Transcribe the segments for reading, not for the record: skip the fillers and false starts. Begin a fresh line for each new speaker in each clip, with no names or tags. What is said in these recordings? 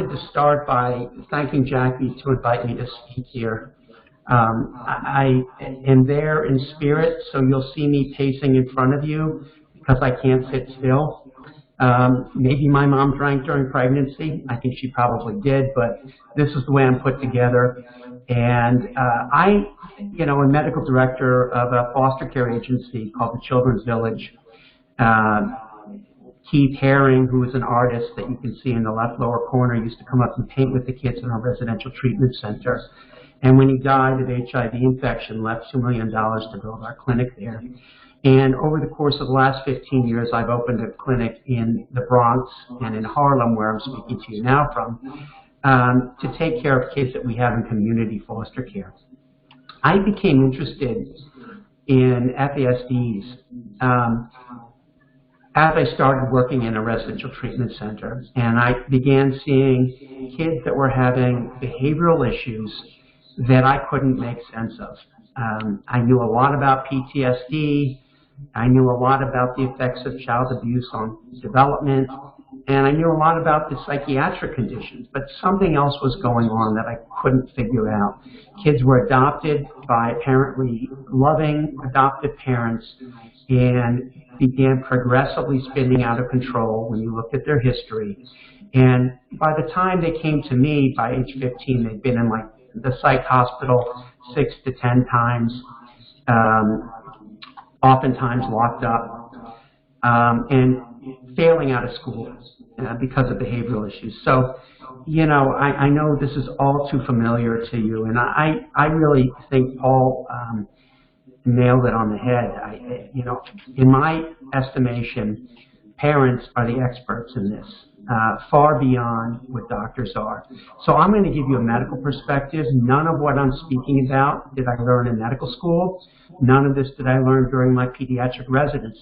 wanted to start by thanking Jackie to invite me to speak here. I am there in spirit, so you'll see me pacing in front of you because I can't sit still. Maybe my mom drank during pregnancy. I think she probably did, but this is the way I'm put together. And I'm medical director of a foster care agency called the Children's Village. Keith Herring, who is an artist that you can see in the left lower corner, used to come up and paint with the kids in our residential treatment center. And when he died of HIV infection, left $2 million to build our clinic there. And over the course of the last 15 years, I've opened a clinic in the Bronx and in Harlem, where I'm speaking to you now from, to take care of kids that we have in community foster care. I became interested in FASDs as I started working in a residential treatment center, and I began seeing kids that were having behavioral issues that I couldn't make sense of. I knew a lot about PTSD, I knew a lot about the effects of child abuse on development, and I knew a lot about the psychiatric conditions, but something else was going on that I couldn't figure out. Kids were adopted by apparently loving adoptive parents and began progressively spinning out of control when you looked at their history. And by the time they came to me, by age 15, they'd been in like the psych hospital 6 to 10 times, oftentimes locked up, and failing out of school because of behavioral issues. So, I know this is all too familiar to you, and I really think Paul nailed it on the head. In my estimation, parents are the experts in this, far beyond what doctors are. So I'm going to give you a medical perspective. None of what I'm speaking about did I learn in medical school. None of this did I learn during my pediatric residency.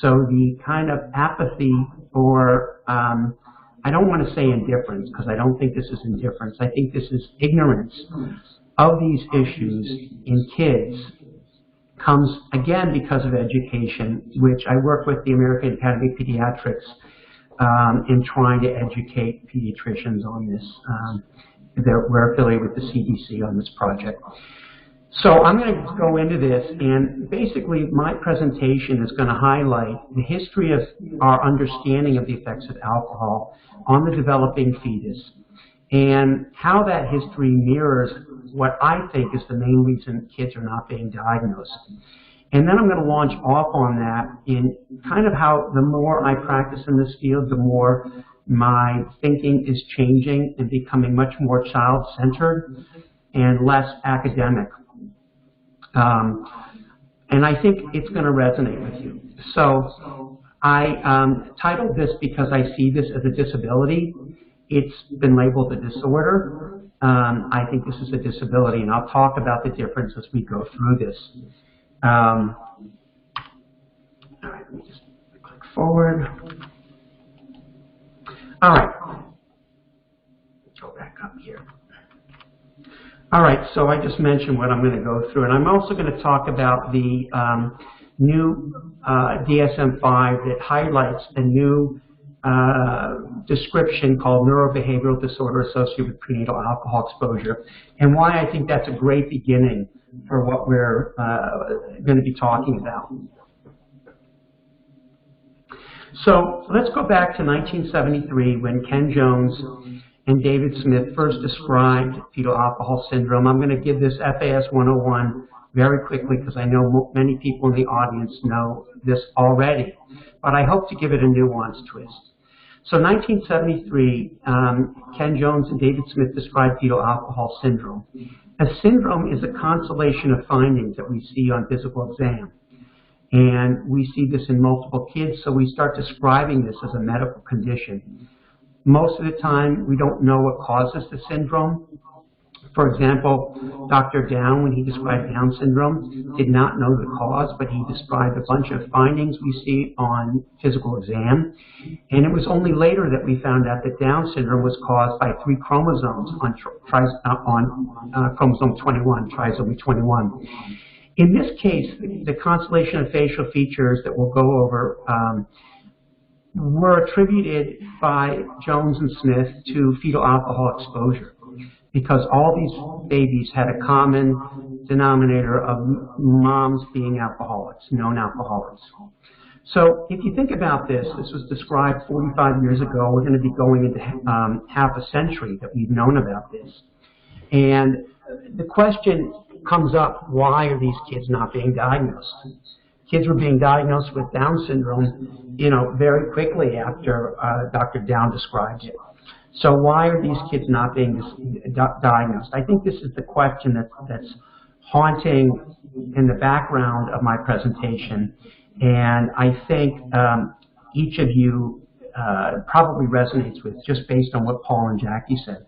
So the kind of apathy or, I don't want to say indifference, because I don't think this is indifference. I think this is ignorance of these issues in kids comes, again, because of education, which I work with the American Academy of Pediatrics in trying to educate pediatricians on this. We're affiliated with the CDC on this project. So I'm going to go into this, and basically my presentation is going to highlight the history of our understanding of the effects of alcohol on the developing fetus, and how that history mirrors what I think is the main reason kids are not being diagnosed. And then I'm going to launch off on that in kind of how the more I practice in this field, the more my thinking is changing and becoming much more child-centered and less academic. And I think it's going to resonate with you. So I titled this because I see this as a disability. It's been labeled a disorder. I think this is a disability, and I'll talk about the difference as we go through this. All right, let me just click forward. All right, let's go back up here. All right, so I just mentioned what I'm going to go through, and I'm also going to talk about the new DSM-5 that highlights a new description called neurobehavioral disorder associated with prenatal alcohol exposure, and why I think that's a great beginning for what we're going to be talking about. So let's go back to 1973 when Ken Jones and David Smith first described fetal alcohol syndrome. I'm going to give this FAS 101 very quickly because I know many people in the audience know this already, but I hope to give it a nuanced twist. So 1973, Ken Jones and David Smith described fetal alcohol syndrome. A syndrome is a constellation of findings that we see on physical exam. And we see this in multiple kids, so we start describing this as a medical condition. Most of the time, we don't know what causes the syndrome. For example, Dr. Down, when he described Down syndrome, did not know the cause, but he described a bunch of findings we see on physical exam. And it was only later that we found out that Down syndrome was caused by 3 chromosomes on chromosome 21, trisomy 21. In this case, the constellation of facial features that we'll go over were attributed by Jones and Smith to fetal alcohol exposure, because all these babies had a common denominator of moms being alcoholics, known alcoholics. So if you think about this, this was described 45 years ago. We're going to be going into half a century that we've known about this. And the question comes up, why are these kids not being diagnosed? Kids were being diagnosed with Down syndrome, very quickly after Dr. Down described it. So why are these kids not being diagnosed? I think this is the question that's haunting in the background of my presentation. And I think each of you probably resonates with, just based on what Paul and Jackie said.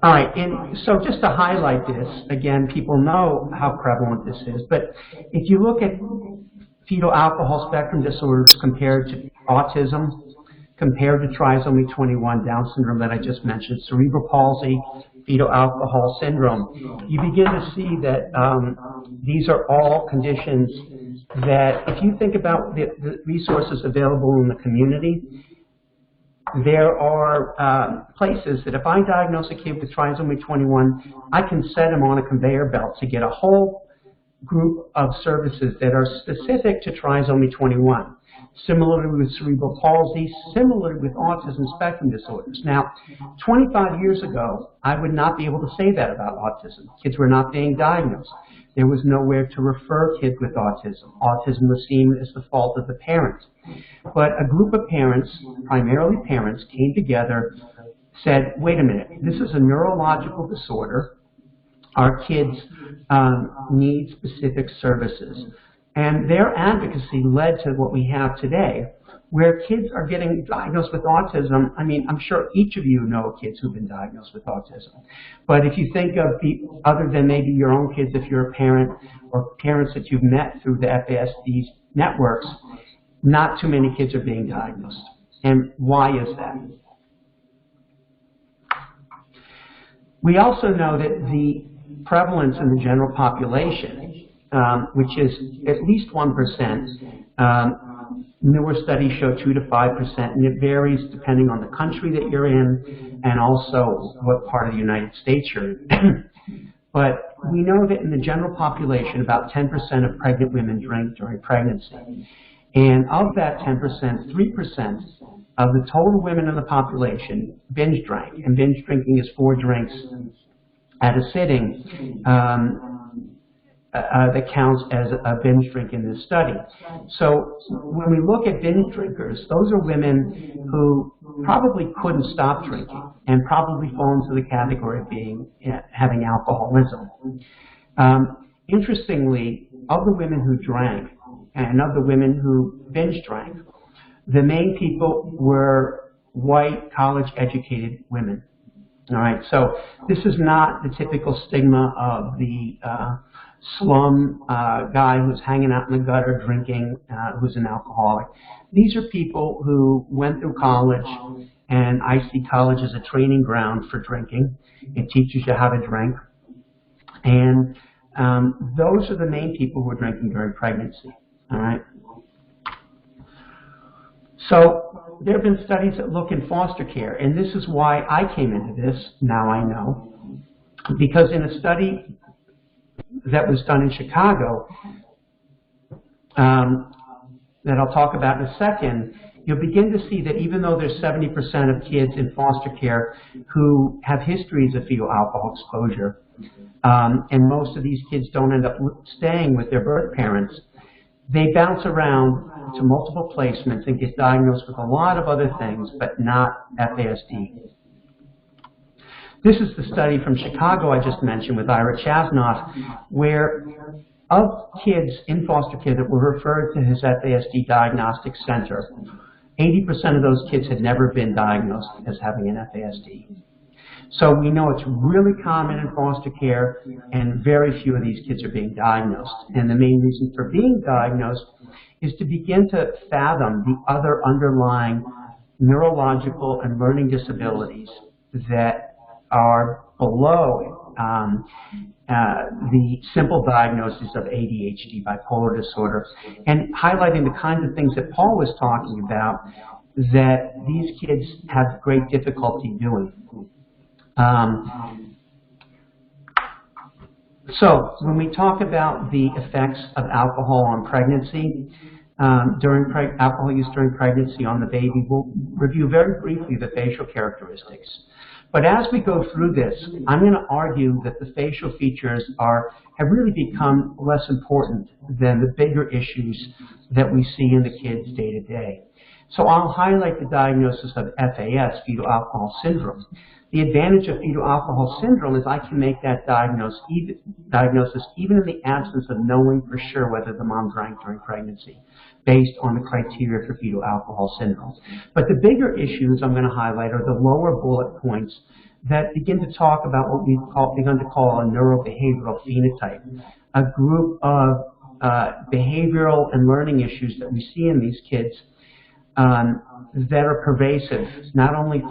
All right, and so just to highlight this, again, people know how prevalent this is, but if you look at fetal alcohol spectrum disorders compared to autism, compared to trisomy 21, Down syndrome that I just mentioned, cerebral palsy, fetal alcohol syndrome, you begin to see that these are all conditions that, if you think about the resources available in the community, there are places that if I diagnose a kid with trisomy 21, I can set him on a conveyor belt to get a whole group of services that are specific to trisomy 21. Similarly with cerebral palsy, similarly with autism spectrum disorders. Now, 25 years ago, I would not be able to say that about autism. Kids were not being diagnosed. There was nowhere to refer kids with autism. Autism was seen as the fault of the parents. But a group of parents, primarily parents, came together, said, wait a minute, this is a neurological disorder. Our kids need specific services. And their advocacy led to what we have today, where kids are getting diagnosed with autism. I mean, I'm sure each of you know kids who've been diagnosed with autism. But if you think of other than maybe your own kids, if you're a parent or parents that you've met through the FASD networks, not too many kids are being diagnosed. And why is that? We also know that the prevalence in the general population, which is at least 1%. Newer studies show 2 to 5%, and it varies depending on the country that you're in and also what part of the United States you're in. But we know that in the general population, about 10% of pregnant women drink during pregnancy. And of that 10%, 3% of the total women in the population binge drank. And binge drinking is 4 drinks at a sitting. That counts as a binge drink in this study. So when we look at binge drinkers, those are women who probably couldn't stop drinking and probably fall into the category of having alcoholism. Interestingly, of the women who drank and of the women who binge drank, the main people were white, college-educated women. All right, so this is not the typical stigma of the slum guy who's hanging out in the gutter drinking, who's an alcoholic. These are people who went through college, and I see college as a training ground for drinking. It teaches you how to drink. And those are the main people who are drinking during pregnancy. All right. So there have been studies that look in foster care, and this is why I came into this, now I know, because in a study that was done in Chicago, that I'll talk about in a second, you'll begin to see that even though there's 70% of kids in foster care who have histories of fetal alcohol exposure, and most of these kids don't end up staying with their birth parents, they bounce around to multiple placements and get diagnosed with a lot of other things, but not FASD. This is the study from Chicago I just mentioned with Ira Chasnoff, where of kids in foster care that were referred to his FASD diagnostic center, 80% of those kids had never been diagnosed as having an FASD. So we know it's really common in foster care, and very few of these kids are being diagnosed. And the main reason for being diagnosed is to begin to fathom the other underlying neurological and learning disabilities that are below the simple diagnosis of ADHD, bipolar disorder, and highlighting the kinds of things that Paul was talking about that these kids have great difficulty doing. So when we talk about the effects of alcohol on pregnancy, alcohol use during pregnancy on the baby, we'll review very briefly the facial characteristics. But as we go through this, I'm going to argue that the facial features have really become less important than the bigger issues that we see in the kids day to day. So I'll highlight the diagnosis of FAS, fetal alcohol syndrome. The advantage of fetal alcohol syndrome is I can make that diagnosis even in the absence of knowing for sure whether the mom drank during pregnancy, based on the criteria for fetal alcohol syndrome. But the bigger issues I'm going to highlight are the lower bullet points that begin to talk about what we've begun to call a neurobehavioral phenotype, a group of behavioral and learning issues that we see in these kids that are pervasive, not only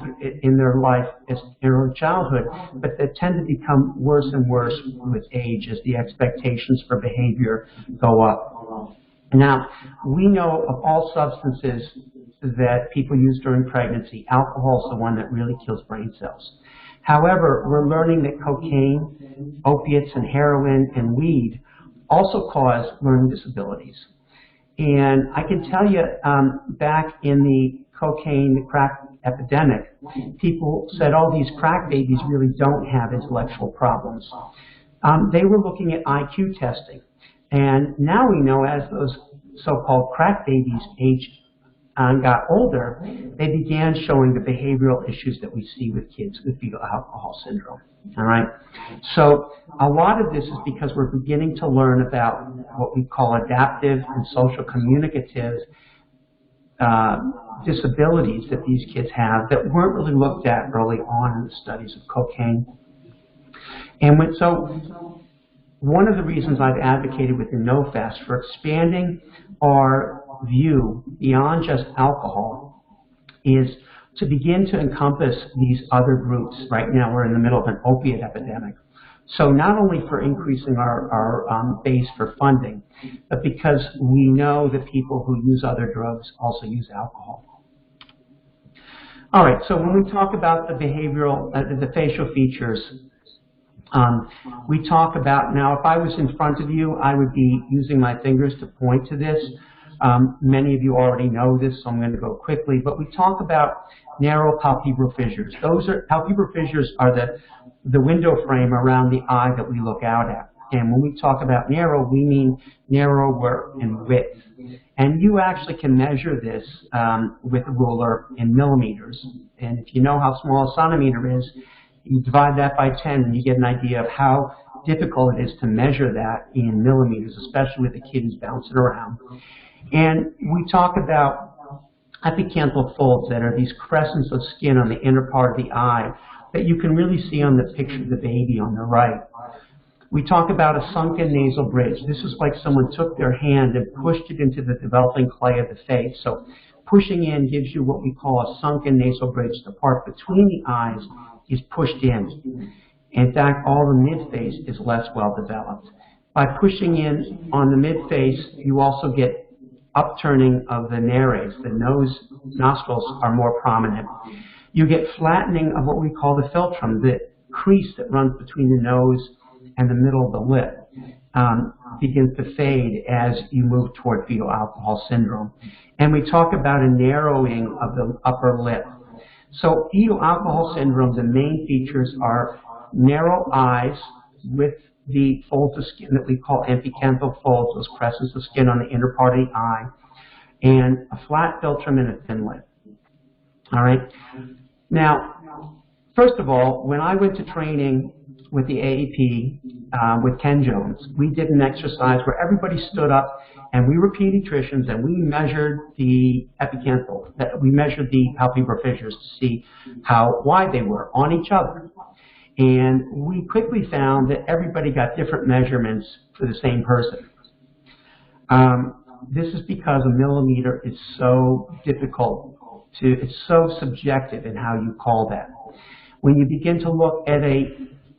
in their life as early childhood, but that tend to become worse and worse with age as the expectations for behavior go up. Now, we know of all substances that people use during pregnancy, alcohol is the one that really kills brain cells. However, we're learning that cocaine, opiates, and heroin, and weed also cause learning disabilities. And I can tell you, back in the cocaine, the crack epidemic, people said, oh, these crack babies really don't have intellectual problems. They were looking at IQ testing. And now we know as those so-called crack babies aged and got older, they began showing the behavioral issues that we see with kids with fetal alcohol syndrome. All right. So a lot of this is because we're beginning to learn about what we call adaptive and social communicative disabilities that these kids have that weren't really looked at early on in the studies of cocaine. And so one of the reasons I've advocated within NoFast for expanding our view beyond just alcohol is to begin to encompass these other groups. Right now we're in the middle of an opiate epidemic. So not only for increasing our base for funding, but because we know that people who use other drugs also use alcohol. All right, so when we talk about the behavioral, the facial features, we talk about, now if I was in front of you, I would be using my fingers to point to this. Many of you already know this, so I'm going to go quickly, but we talk about narrow palpebral fissures. Palpebral fissures are the window frame around the eye that we look out at. And when we talk about narrow, we mean narrower in width. And you actually can measure this with a ruler in millimeters. And if you know how small a centimeter is, you divide that by 10 and you get an idea of how difficult it is to measure that in millimeters, especially with a kid who's bouncing around. And we talk about epicanthal folds that are these crescents of skin on the inner part of the eye that you can really see on the picture of the baby on the right. We talk about a sunken nasal bridge. This is like someone took their hand and pushed it into the developing clay of the face. So pushing in gives you what we call a sunken nasal bridge. The part between the eyes is pushed in. In fact, all the mid-face is less well developed. By pushing in on the mid-face, you also get upturning of the nares. The nostrils are more prominent. You get flattening of what we call the philtrum, the crease that runs between the nose and the middle of the lip begins to fade as you move toward fetal alcohol syndrome. And we talk about a narrowing of the upper lip. So fetal alcohol syndrome, the main features are narrow eyes with the folds of skin that we call epicanthal folds, those crescents of skin on the inner part of the eye, and a flat philtrum and a thin lip. All right. Now, first of all, when I went to training with the AAP with Ken Jones, we did an exercise where everybody stood up and we were pediatricians and we measured the epicanthal, we measured the palpebral fissures to see how wide they were on each other. And we quickly found that everybody got different measurements for the same person. This is because a millimeter is so difficult it's so subjective in how you call that. When you begin to look at a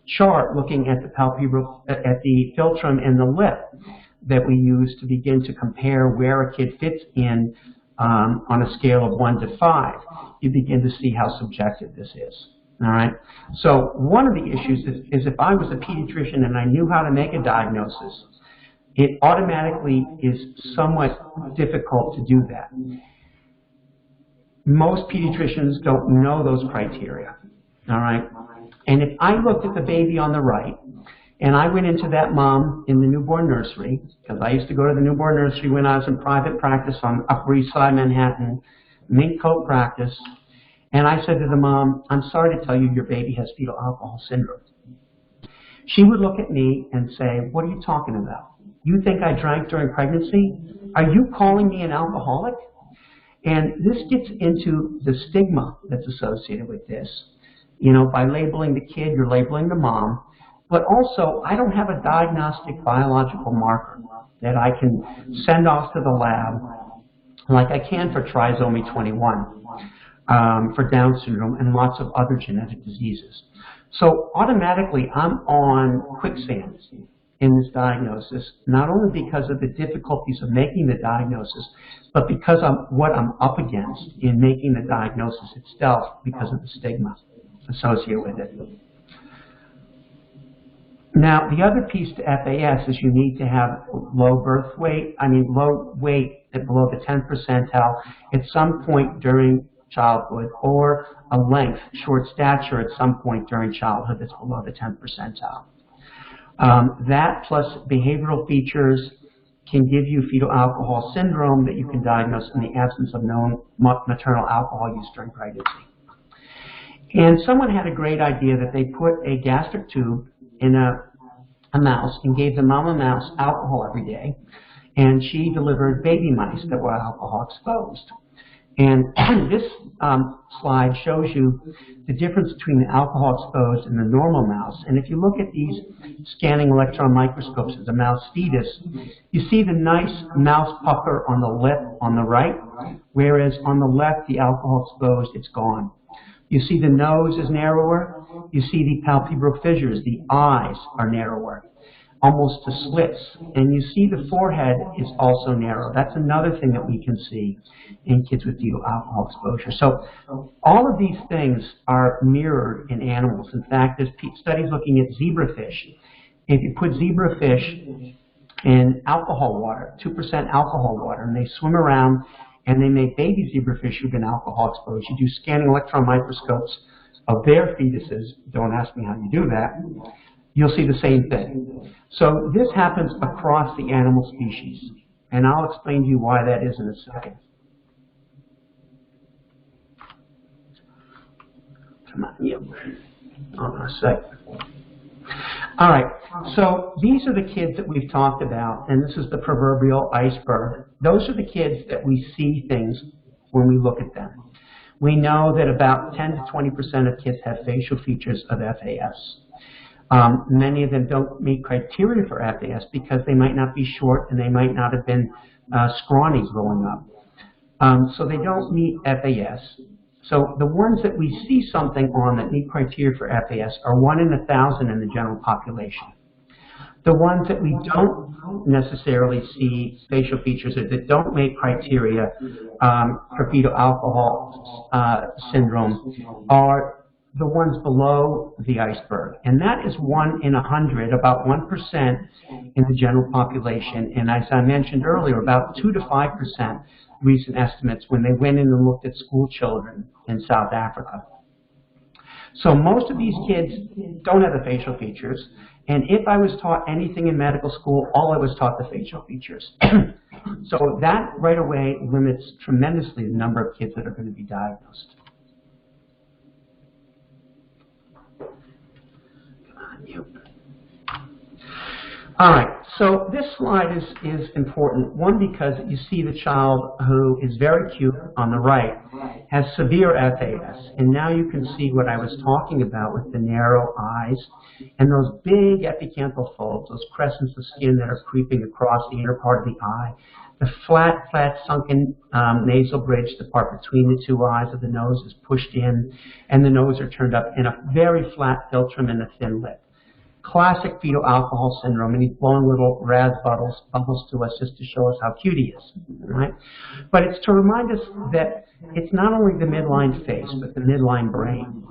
chart looking at the palpebral, at the philtrum in the lip that we use to begin to compare where a kid fits in on a scale of 1 to 5. You begin to see how subjective this is. All right. So one of the issues is if I was a pediatrician and I knew how to make a diagnosis, it automatically is somewhat difficult to do that. Most pediatricians don't know those criteria. All right. And if I looked at the baby on the right, and I went into that mom in the newborn nursery, because I used to go to the newborn nursery when I was in private practice on Upper East Side, Manhattan, mink coat practice, and I said to the mom, I'm sorry to tell you your baby has fetal alcohol syndrome. She would look at me and say, what are you talking about? You think I drank during pregnancy? Are you calling me an alcoholic? And this gets into the stigma that's associated with this. You know, by labeling the kid, you're labeling the mom. But also, I don't have a diagnostic biological marker that I can send off to the lab like I can for trisomy 21, for Down syndrome, and lots of other genetic diseases. So automatically, I'm on quicksand in this diagnosis, not only because of the difficulties of making the diagnosis, but because of what I'm up against in making the diagnosis itself because of the stigma associated with it. Now, the other piece to FAS is you need to have low weight at below the 10th percentile at some point during childhood, or a length, short stature at some point during childhood that's below the 10th percentile. That plus behavioral features can give you fetal alcohol syndrome that you can diagnose in the absence of known maternal alcohol use during pregnancy. And someone had a great idea that they put a gastric tube in a mouse and gave the mama mouse alcohol every day, and she delivered baby mice that were alcohol exposed. And this slide shows you the difference between the alcohol exposed and the normal mouse. And if you look at these scanning electron microscopes of the mouse fetus, you see the nice mouse pucker on the lip on the right, whereas on the left, the alcohol exposed, it's gone. You see the nose is narrower. You see the palpebral fissures. The eyes are narrower, almost to slits. And you see the forehead is also narrow. That's another thing that we can see in kids with fetal alcohol exposure. So all of these things are mirrored in animals. In fact, there's studies looking at zebrafish. If you put zebrafish in alcohol water, 2% alcohol water, and they swim around and they make baby zebrafish who've been alcohol exposed, you do scanning electron microscopes of their fetuses. Don't ask me how you do that. You'll see the same thing. So this happens across the animal species, and I'll explain to you why that is in a second. Come on, you. Hold on a second. All right, so these are the kids that we've talked about, and this is the proverbial iceberg. Those are the kids that we see things when we look at them. We know that about 10 to 20% of kids have facial features of FAS. Many of them don't meet criteria for FAS because they might not be short and they might not have been scrawny growing up. So they don't meet FAS. So the ones that we see something on that meet criteria for FAS are 1 in 1,000 in the general population. The ones that we don't necessarily see facial features or that don't make criteria for fetal alcohol syndrome are the ones below the iceberg. And that is 1 in 100, about 1% in the general population. And as I mentioned earlier, about 2 to 5% recent estimates when they went in and looked at school children in South Africa. So most of these kids don't have the facial features. And if I was taught anything in medical school, all I was taught the facial features. So that right away limits tremendously the number of kids that are going to be diagnosed. All right, so this slide is important. One, because you see the child who is very cute on the right has severe FAS. And now you can see what I was talking about with the narrow eyes and those big epicanthal folds, those crescents of skin that are creeping across the inner part of the eye. The flat, sunken nasal bridge, the part between the two eyes of the nose, is pushed in, and the nose are turned up, and a very flat philtrum and a thin lip. classic fetal alcohol syndrome, and he's blowing little bubbles to us just to show us how cute he is, right? But it's to remind us that it's not only the midline face, but the midline brain.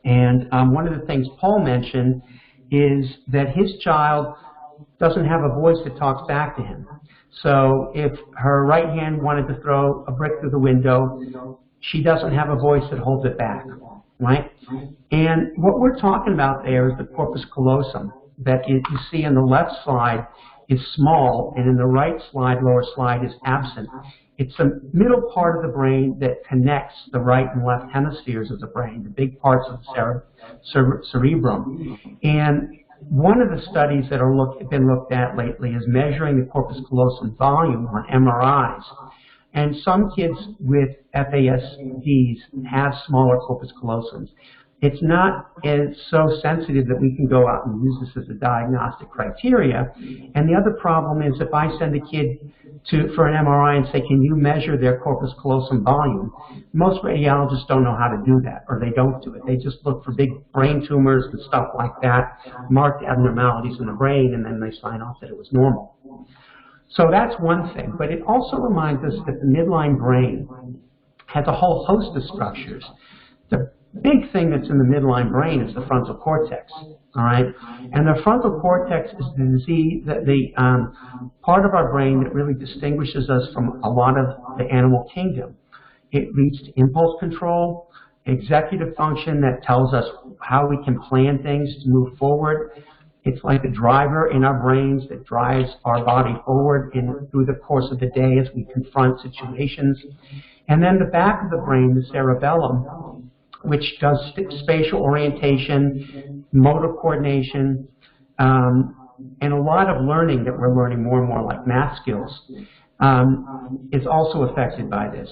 And one of the things Paul mentioned is that his child doesn't have a voice that talks back to him. So if her right hand wanted to throw a brick through the window, she doesn't have a voice that holds it back, right? And what we're talking about there is the corpus callosum that you see in the left slide is small, and in the right slide, lower slide, is absent. It's the middle part of the brain that connects the right and left hemispheres of the brain, the big parts of the cerebrum. And one of the studies that have been looked at lately is measuring the corpus callosum volume on MRIs. And some kids with FASDs have smaller corpus callosums. It's not so sensitive that we can go out and use this as a diagnostic criteria. And the other problem is if I send a kid for an MRI and say, can you measure their corpus callosum volume? Most radiologists don't know how to do that, or they don't do it. They just look for big brain tumors and stuff like that, marked abnormalities in the brain, and then they sign off that it was normal. So that's one thing, but it also reminds us that the midline brain has a whole host of structures. The big thing that's in the midline brain is the frontal cortex, all right? And the frontal cortex is the part of our brain that really distinguishes us from a lot of the animal kingdom. It leads to impulse control, executive function that tells us how we can plan things to move forward. It's like a driver in our brains that drives our body forward through the course of the day as we confront situations. And then the back of the brain, the cerebellum, which does spatial orientation, motor coordination, and a lot of learning that we're learning more and more, like math skills, is also affected by this.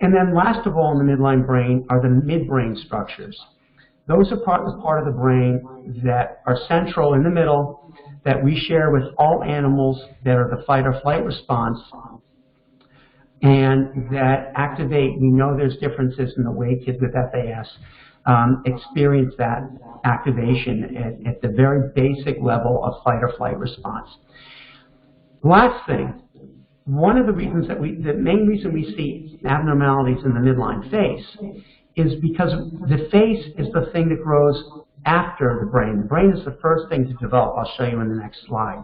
And then last of all in the midline brain are the midbrain structures. Those are part of the brain that are central in the middle, that we share with all animals that are the fight or flight response, and that activate. We know there's differences in the way kids with FAS experience that activation at the very basic level of fight or flight response. Last thing, one of the reasons the main reason we see abnormalities in the midline face is because the face is the thing that grows after the brain. The brain is the first thing to develop. I'll show you in the next slide.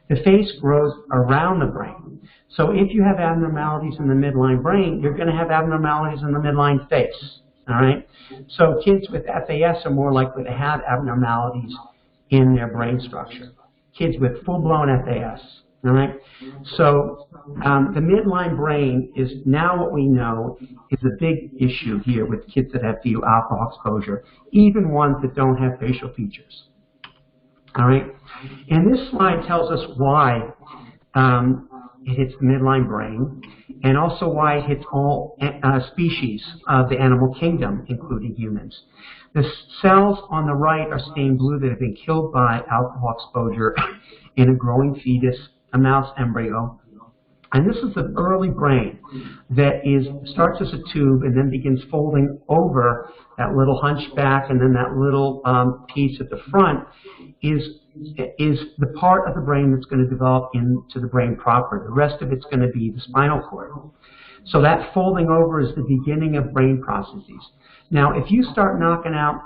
The face grows around the brain. So if you have abnormalities in the midline brain, you're going to have abnormalities in the midline face. All right? So kids with FAS are more likely to have abnormalities in their brain structure. Kids with full-blown FAS. All right? So the midline brain is now what we know is a big issue here with kids that have fetal alcohol exposure, even ones that don't have facial features. All right? And this slide tells us why it hits the midline brain, and also why it hits all species of the animal kingdom, including humans. The cells on the right are stained blue that have been killed by alcohol exposure in a growing fetus, a mouse embryo. And this is the early brain that starts as a tube and then begins folding over. That little hunchback and then that little piece at the front is the part of the brain that's going to develop into the brain proper. The rest of it's going to be the spinal cord. So that folding over is the beginning of brain processes. Now, if you start knocking out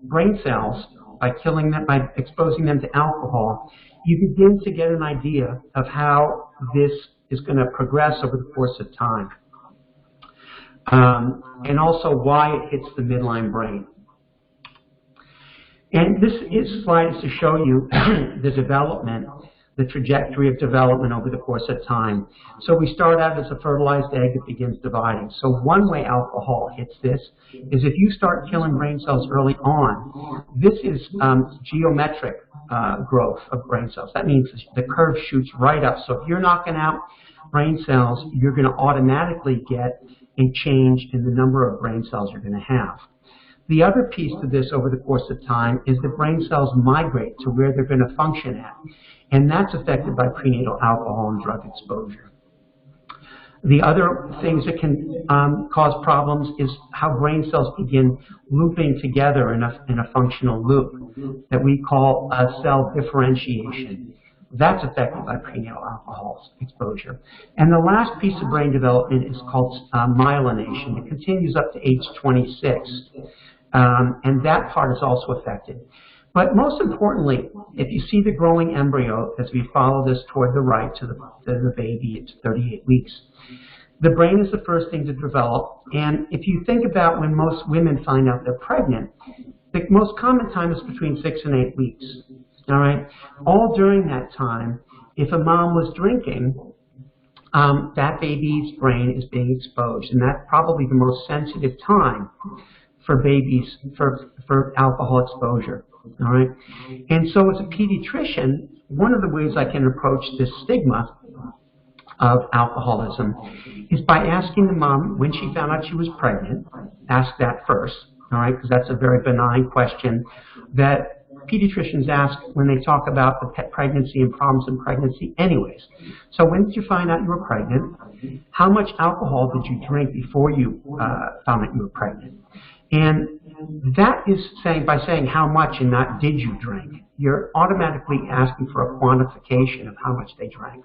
brain cells by killing them, by exposing them to alcohol, you begin to get an idea of how this is going to progress over the course of time. And also why it hits the midline brain. And this slide is to show you the development, the trajectory of development over the course of time. So we start out as a fertilized egg that begins dividing. So one way alcohol hits this is if you start killing brain cells early on. This is geometric growth of brain cells. That means the curve shoots right up. So if you're knocking out brain cells, you're going to automatically get a change in the number of brain cells you're going to have. The other piece to this over the course of time is that brain cells migrate to where they're going to function at. And that's affected by prenatal alcohol and drug exposure. The other things that can cause problems is how brain cells begin looping together in a functional loop that we call cell differentiation. That's affected by prenatal alcohol exposure. And the last piece of brain development is called myelination. It continues up to age 26, and that part is also affected. But most importantly, if you see the growing embryo, as we follow this toward the right to the baby, it's 38 weeks, the brain is the first thing to develop. And if you think about when most women find out they're pregnant, the most common time is between 6 and 8 weeks. All right. All during that time, if a mom was drinking, that baby's brain is being exposed, and that's probably the most sensitive time for babies for alcohol exposure. All right. And so, as a pediatrician, one of the ways I can approach this stigma of alcoholism is by asking the mom when she found out she was pregnant. Ask that first. All right, because that's a very benign question that pediatricians ask when they talk about the pregnancy and problems in pregnancy anyways. So when did you find out you were pregnant? How much alcohol did you drink before you found out you were pregnant? And that is saying, by saying how much and not did you drink, you're automatically asking for a quantification of how much they drank.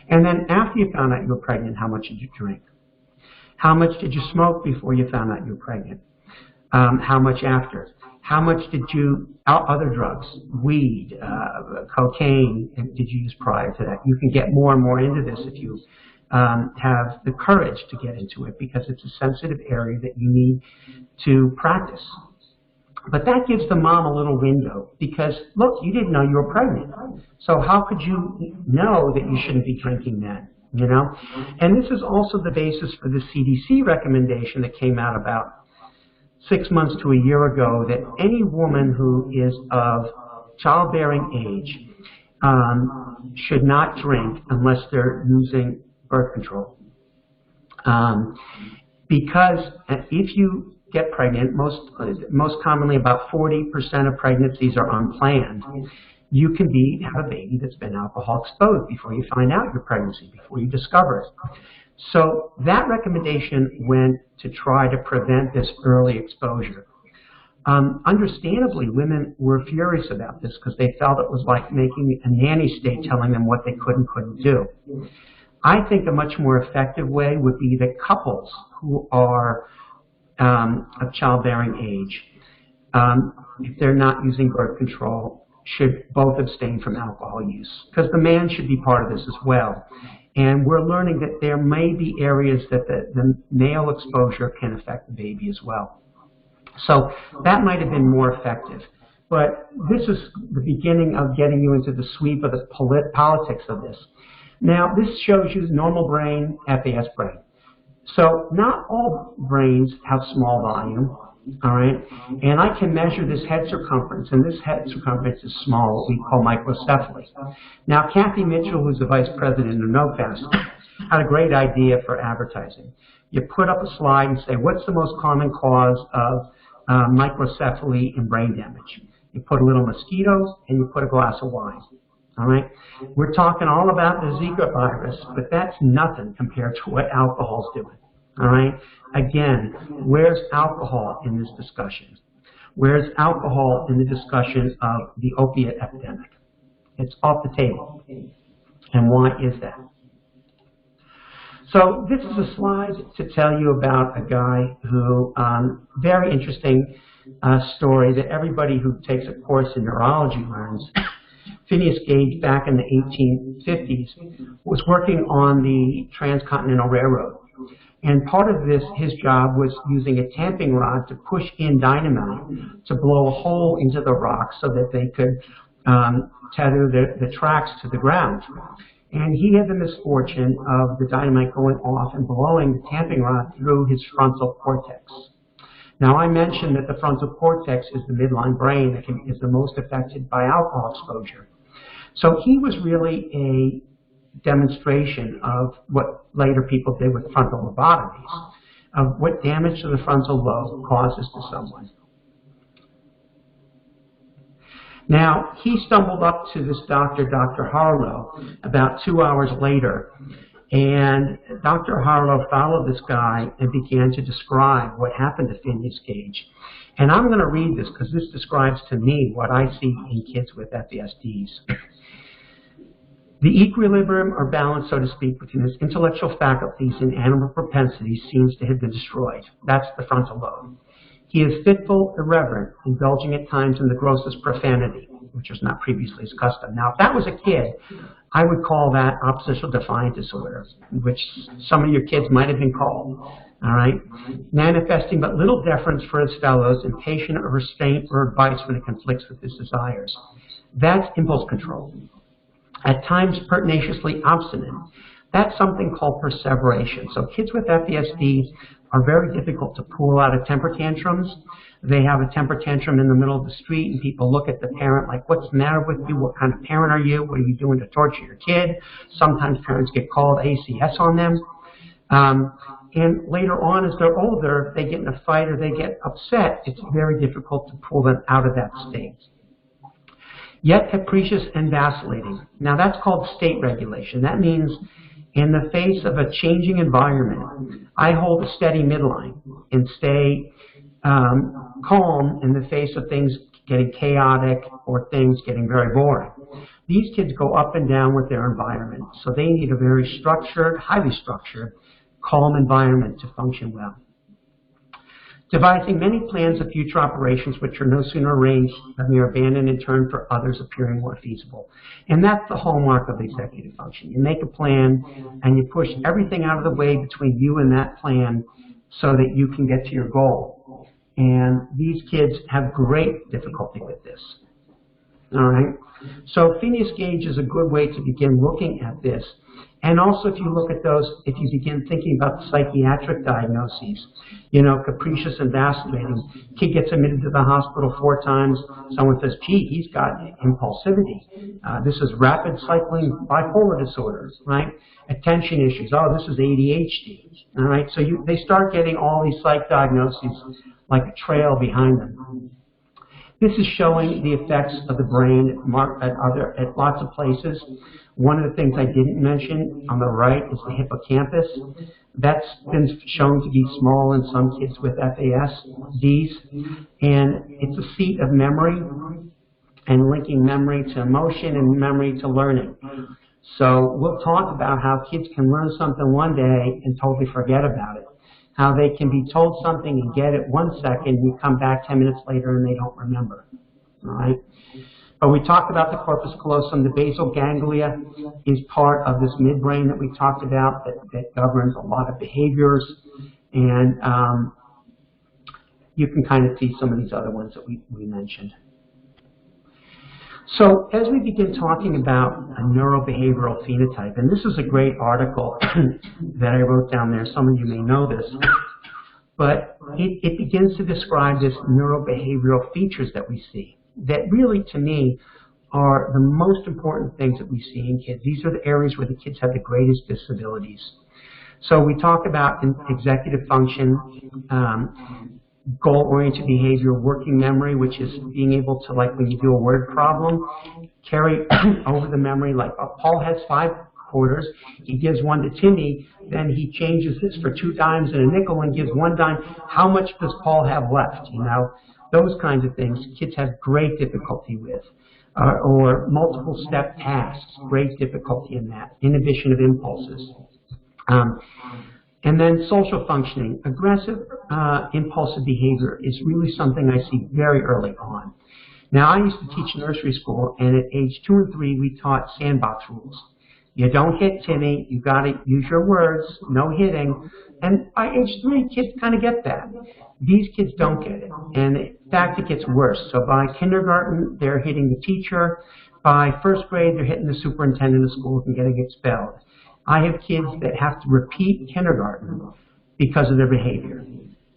And then after you found out you were pregnant, how much did you drink? How much did you smoke before you found out you were pregnant? How much after? How much did you, other drugs, weed, cocaine, did you use prior to that? You can get more and more into this if you have the courage to get into it, because it's a sensitive area that you need to practice. But that gives the mom a little window, because, look, you didn't know you were pregnant. So how could you know that you shouldn't be drinking then? You know? And this is also the basis for the CDC recommendation that came out about 6 months to a year ago, that any woman who is of childbearing age should not drink unless they're using birth control. Because if you get pregnant, most commonly about 40% of pregnancies are unplanned. You can have a baby that's been alcohol exposed before you find out your pregnancy, before you discover it. So that recommendation went to try to prevent this early exposure. Understandably, women were furious about this because they felt it was like making a nanny state telling them what they could and couldn't do. I think a much more effective way would be that couples who are of childbearing age, if they're not using birth control, should both abstain from alcohol use, because the man should be part of this as well. And we're learning that there may be areas that the male exposure can affect the baby as well. So that might have been more effective. But this is the beginning of getting you into the sweep of the politics of this. Now, this shows you normal brain, FAS brain. So not all brains have small volume, all right? And I can measure this head circumference, and this head circumference is small, what we call microcephaly. Now, Kathy Mitchell, who's the vice president of FASD, had a great idea for advertising. You put up a slide and say, what's the most common cause of microcephaly and brain damage? You put a little mosquito, and you put a glass of wine. All right? We're talking all about the Zika virus, but that's nothing compared to what alcohol's doing. All right? Again, where's alcohol in this discussion? Where's alcohol in the discussion of the opiate epidemic? It's off the table. And why is that? So this is a slide to tell you about a guy who, very interesting story that everybody who takes a course in neurology learns. Phineas Gage, back in the 1850s, was working on the Transcontinental Railroad. And part of his job was using a tamping rod to push in dynamite to blow a hole into the rock so that they could tether the tracks to the ground. And he had the misfortune of the dynamite going off and blowing the tamping rod through his frontal cortex. Now, I mentioned that the frontal cortex is the midline brain that is the most affected by alcohol exposure. So he was really a demonstration of what later people did with frontal lobotomies, of what damage to the frontal lobe causes to someone. Now, he stumbled up to this doctor, Dr. Harlow, about 2 hours later, And Dr. Harlow followed this guy and began to describe what happened to Phineas Gage. And I'm going to read this because this describes to me what I see in kids with FASDs. The equilibrium or balance, so to speak, between his intellectual faculties and animal propensities seems to have been destroyed. That's the frontal lobe. He is fitful, irreverent, indulging at times in the grossest profanity, which was not previously his custom. Now, if that was a kid, I would call that oppositional defiant disorder, which some of your kids might have been called, all right? Manifesting but little deference for his fellows, impatient of restraint or advice when it conflicts with his desires. That's impulse control. At times pertinaciously obstinate. That's something called perseveration. So kids with FASD are very difficult to pull out of temper tantrums. They have a temper tantrum in the middle of the street and people look at the parent like, what's the matter with you? What kind of parent are you? What are you doing to torture your kid? Sometimes parents get called ACS on them. And later on, as they're older, they get in a fight or they get upset. It's very difficult to pull them out of that state. Yet capricious and vacillating. Now that's called state regulation. That means in the face of a changing environment, I hold a steady midline and stay calm in the face of things getting chaotic or things getting very boring. These kids go up and down with their environment, so they need a very structured, highly structured, calm environment to function well. Devising many plans of future operations which are no sooner arranged than they are abandoned in turn for others appearing more feasible. And that's the hallmark of executive function. You make a plan and you push everything out of the way between you and that plan so that you can get to your goal. And these kids have great difficulty with this. All right? So Phineas Gage is a good way to begin looking at this. And also if you look at those, if you begin thinking about the psychiatric diagnoses, you know, capricious and vacillating, kid gets admitted to the hospital 4 times, someone says, gee, he's got impulsivity. This is rapid cycling bipolar disorder, right? Attention issues, oh, this is ADHD, all right? So they start getting all these psych diagnoses like a trail behind them. This is showing the effects of the brain at lots of places. One of the things I didn't mention on the right is the hippocampus. That's been shown to be small in some kids with FASDs. And it's a seat of memory and linking memory to emotion and memory to learning. So we'll talk about how kids can learn something one day and totally forget about it. How they can be told something and get it 1 second, you come back 10 minutes later and they don't remember, all right? But we talked about the corpus callosum. The basal ganglia is part of this midbrain that we talked about that governs a lot of behaviors. And you can kind of see some of these other ones that we mentioned. So as we begin talking about a neurobehavioral phenotype, and this is a great article that I wrote down there. Some of you may know this. But it begins to describe this neurobehavioral features that we see that really, to me, are the most important things that we see in kids. These are the areas where the kids have the greatest disabilities. So we talk about executive function, goal-oriented behavior, working memory, which is being able to, like when you do a word problem, carry over the memory, like Paul has 5 quarters, he gives 1 to Timmy, then he changes this for 2 dimes and a nickel and gives 1 dime. How much does Paul have left? You know, those kinds of things kids have great difficulty with. Or multiple step tasks, great difficulty in that. Inhibition of impulses. And then social functioning. Aggressive impulsive behavior is really something I see very early on. Now, I used to teach nursery school, and at age 2 and 3, we taught sandbox rules. You don't hit Timmy, you got to use your words, no hitting. And by age 3, kids kind of get that. These kids don't get it. And in fact, it gets worse. So by kindergarten, they're hitting the teacher. By 1st grade, they're hitting the superintendent of schools and getting expelled. I have kids that have to repeat kindergarten because of their behavior.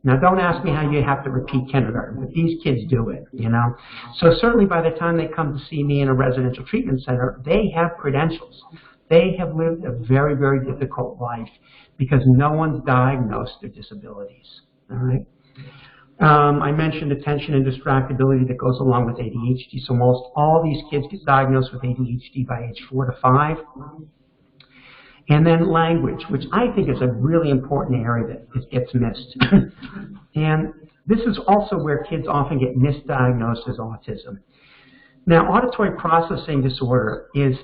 Now, don't ask me how you have to repeat kindergarten, but these kids do it, you know. So certainly by the time they come to see me in a residential treatment center, they have credentials. They have lived a very, very difficult life because no one's diagnosed their disabilities, all right? I mentioned attention and distractibility that goes along with ADHD. So most all these kids get diagnosed with ADHD by age 4 to 5. And then language, which I think is a really important area that gets missed. And this is also where kids often get misdiagnosed as autism. Now, auditory processing disorder is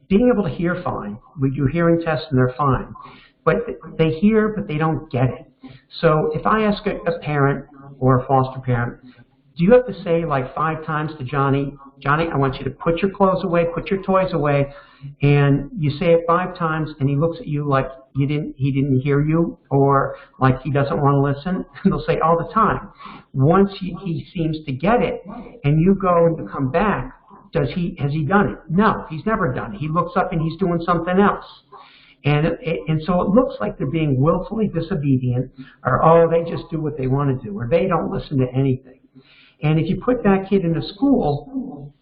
being able to hear fine. We do hearing tests and they're fine. But they hear, but they don't get it. So if I ask a parent or a foster parent, do you have to say like 5 times to Johnny, Johnny, I want you to put your clothes away, put your toys away, and you say it 5 times and he looks at you like he didn't hear you, or like he doesn't want to listen? They'll say all the time. Once he seems to get it and you go and you come back, has he done it? No, he's never done it. He looks up and he's doing something else. And so it looks like they're being willfully disobedient, or, oh, they just do what they want to do, or they don't listen to anything. And if you put that kid into school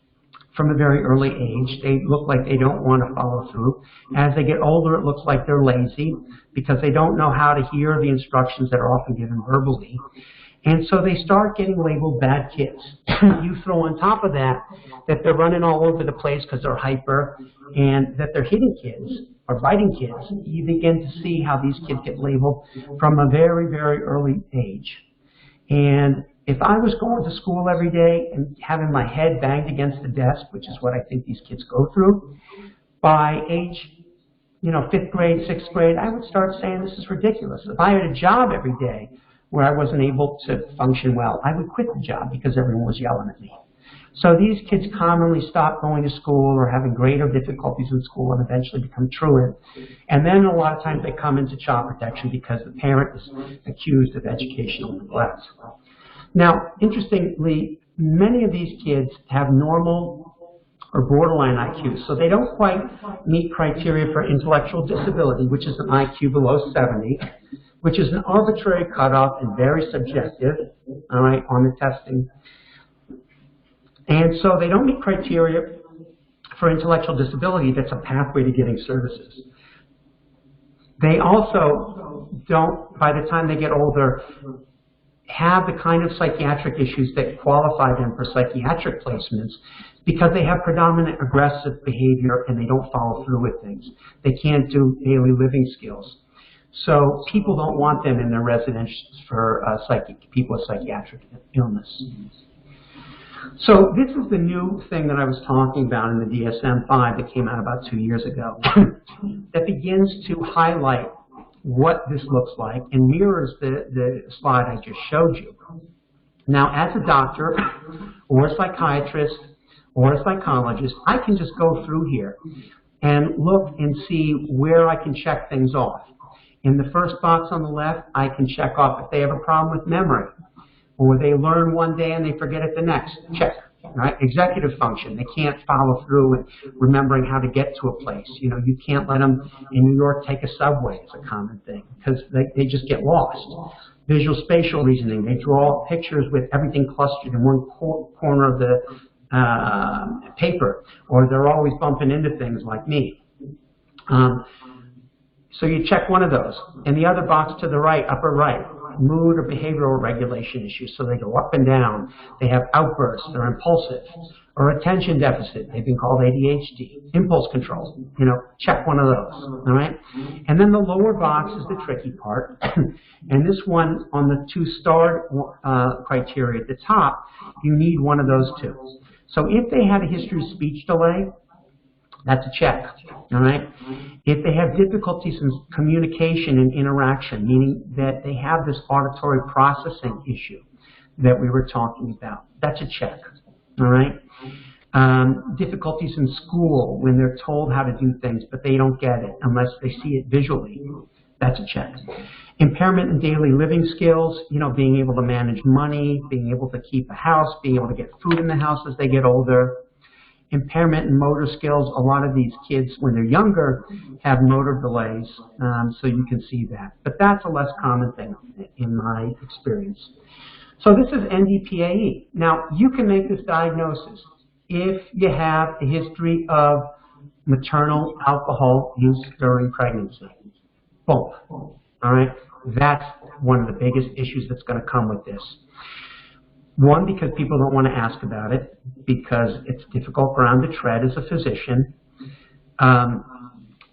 from a very early age, they look like they don't want to follow through. As they get older, it looks like they're lazy because they don't know how to hear the instructions that are often given verbally. And so they start getting labeled bad kids. You throw on top of that they're running all over the place because they're hyper, and that they're hitting kids or biting kids. You begin to see how these kids get labeled from a very, very early age. And if I was going to school every day and having my head banged against the desk, which is what I think these kids go through, by age 5th grade, 6th grade, I would start saying this is ridiculous. If I had a job every day where I wasn't able to function well, I would quit the job because everyone was yelling at me. So these kids commonly stop going to school or having greater difficulties in school and eventually become truant. And then a lot of times they come into child protection because the parent is accused of educational neglect. Now, interestingly, many of these kids have normal or borderline IQ, so they don't quite meet criteria for intellectual disability, which is an IQ below 70, which is an arbitrary cutoff and very subjective, all right, on the testing. And so they don't meet criteria for intellectual disability that's a pathway to getting services. They also don't, by the time they get older, have the kind of psychiatric issues that qualify them for psychiatric placements because they have predominant aggressive behavior and they don't follow through with things. They can't do daily living skills. So people don't want them in their residences for people with psychiatric illness. So this is the new thing that I was talking about in the DSM-5 that came out about 2 years ago that begins to highlight what this looks like and mirrors the slide I just showed you. Now, as a doctor or a psychiatrist or a psychologist, I can just go through here and look and see where I can check things off. In the first box on the left, I can check off if they have a problem with memory, or they learn one day and they forget it the next. Check. Right? Executive function. They can't follow through with remembering how to get to a place. You can't let them in New York take a subway. It's a common thing because they just get lost. Visual spatial reasoning. They draw pictures with everything clustered in one corner of the paper, or they're always bumping into things like me. So you check one of those. And the other box to the right, upper right, mood or behavioral regulation issues. So they go up and down. They have outbursts. They're impulsive. Or attention deficit. They've been called ADHD. Impulse control. Check one of those. All right? And then the lower box is the tricky part. And this one on the 2-star criteria at the top, you need one of those two. So if they had a history of speech delay, that's a check, all right? If they have difficulties in communication and interaction, meaning that they have this auditory processing issue that we were talking about, that's a check, all right? Difficulties in school when they're told how to do things, but they don't get it unless they see it visually, that's a check. Impairment in daily living skills, being able to manage money, being able to keep a house, being able to get food in the house as they get older. Impairment in motor skills, a lot of these kids, when they're younger, have motor delays, so you can see that. But that's a less common thing in my experience. So this is NDPAE. Now, you can make this diagnosis if you have a history of maternal alcohol use during pregnancy. Both. All right? That's one of the biggest issues that's going to come with this. One, because people don't want to ask about it, because it's difficult ground to tread as a physician.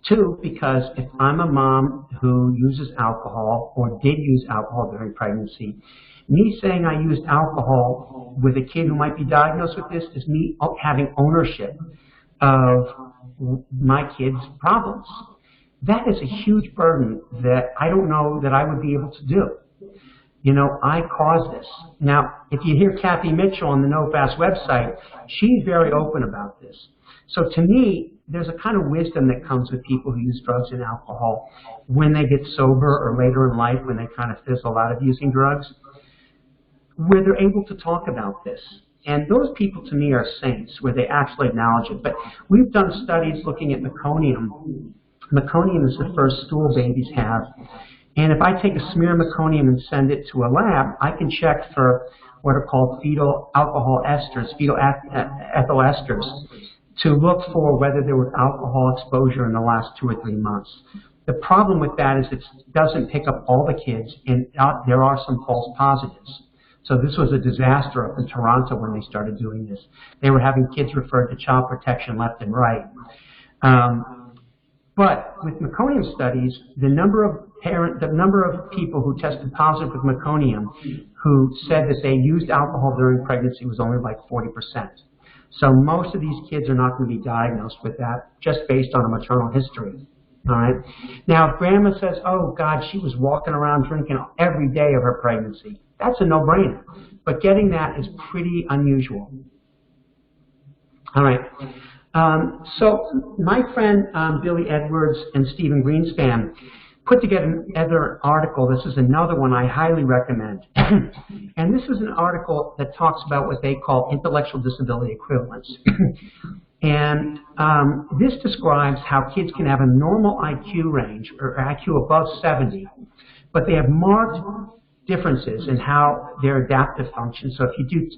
Two, because if I'm a mom who uses alcohol or did use alcohol during pregnancy, me saying I used alcohol with a kid who might be diagnosed with this is me having ownership of my kid's problems. That is a huge burden that I don't know that I would be able to do. You know, I caused this. Now, if you hear Kathy Mitchell on the NoFast website, she's very open about this. So to me, there's a kind of wisdom that comes with people who use drugs and alcohol when they get sober or later in life when they kind of fizzle out of using drugs, where they're able to talk about this. And those people to me are saints, where they actually acknowledge it. But we've done studies looking at meconium. Meconium is the first stool babies have. And if I take a smear of meconium and send it to a lab, I can check for what are called fetal alcohol esters, fetal ethyl esters, to look for whether there was alcohol exposure in the last 2 or 3 months. The problem with that is it doesn't pick up all the kids, and there are some false positives. So this was a disaster up in Toronto when they started doing this. They were having kids referred to child protection left and right. But with meconium studies, the number of people who tested positive with meconium who said that they used alcohol during pregnancy was only like 40%. So most of these kids are not going to be diagnosed with that just based on a maternal history. All right. Now, if grandma says, "Oh God, she was walking around drinking every day of her pregnancy," that's a no-brainer. But getting that is pretty unusual. All right. So my friend Billy Edwards and Stephen Greenspan put together another article. This is another one I highly recommend. And this is an article that talks about what they call intellectual disability equivalence. And this describes how kids can have a normal IQ range, or IQ above 70, but they have marked differences in how their adaptive function. So if you do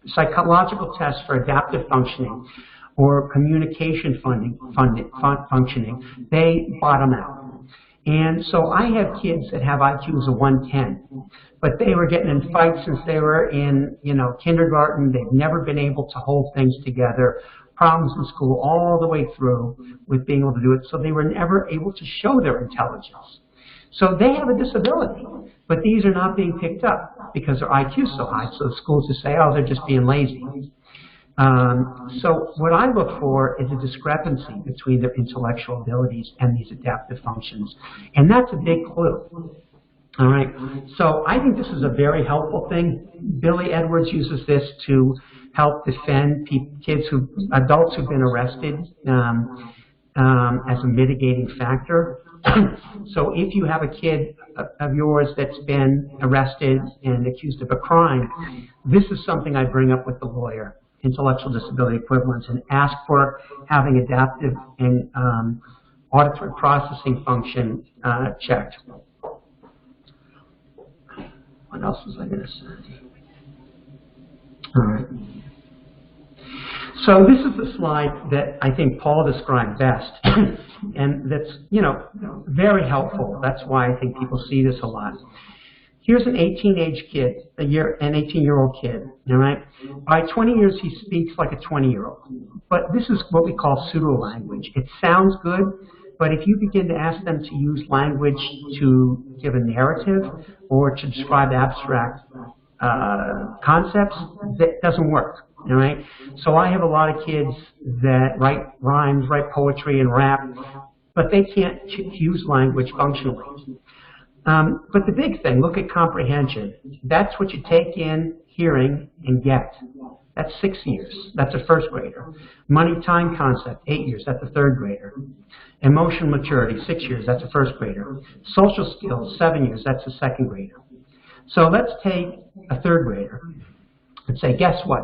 psychological tests for adaptive functioning or communication functioning, they bottom out. And so I have kids that have IQs of 110, but they were getting in fights since they were in, kindergarten. They've never been able to hold things together. Problems in school all the way through with being able to do it. So they were never able to show their intelligence. So they have a disability, but these are not being picked up because their IQ is so high. So the schools just say, "Oh, they're just being lazy." So what I look for is a discrepancy between their intellectual abilities and these adaptive functions. And that's a big clue. All right. So I think this is a very helpful thing. Billy Edwards uses this to help defend adults who've been arrested as a mitigating factor. So if you have a kid of yours that's been arrested and accused of a crime, this is something I bring up with the lawyer, intellectual disability equivalence, and ask for having adaptive and auditory processing function checked. What else was I going to say? All right. So this is the slide that I think Paul described best, and that's, very helpful. That's why I think people see this a lot. Here's an 18-age kid, an 18-year-old kid, all right? By 20 years, he speaks like a 20-year-old. But this is what we call pseudo-language. It sounds good, but if you begin to ask them to use language to give a narrative or to describe abstract concepts, that doesn't work. All right. So I have a lot of kids that write rhymes, write poetry, and rap, but they can't use language functionally. But the big thing, look at comprehension. That's what you take in, hearing, and get. That's 6 years. That's a first grader. Money-time concept, 8 years. That's a third grader. Emotional maturity, 6 years. That's a first grader. Social skills, 7 years. That's a second grader. So let's take a third grader and say, guess what?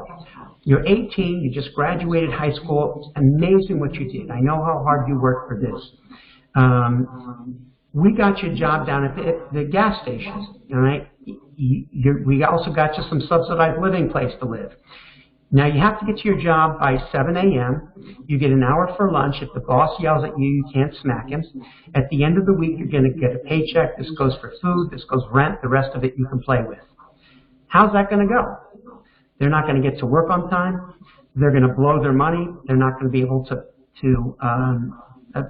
You're 18, you just graduated high school. It's amazing what you did. I know how hard you worked for this. We got you a job down at the gas station, all right? We also got you some subsidized living place to live. Now you have to get to your job by 7 a.m. You get an hour for lunch. If the boss yells at you, you can't smack him. At the end of the week, you're going to get a paycheck. This goes for food. This goes rent. The rest of it you can play with. How's that going to go? They're not going to get to work on time. They're going to blow their money. They're not going to be able to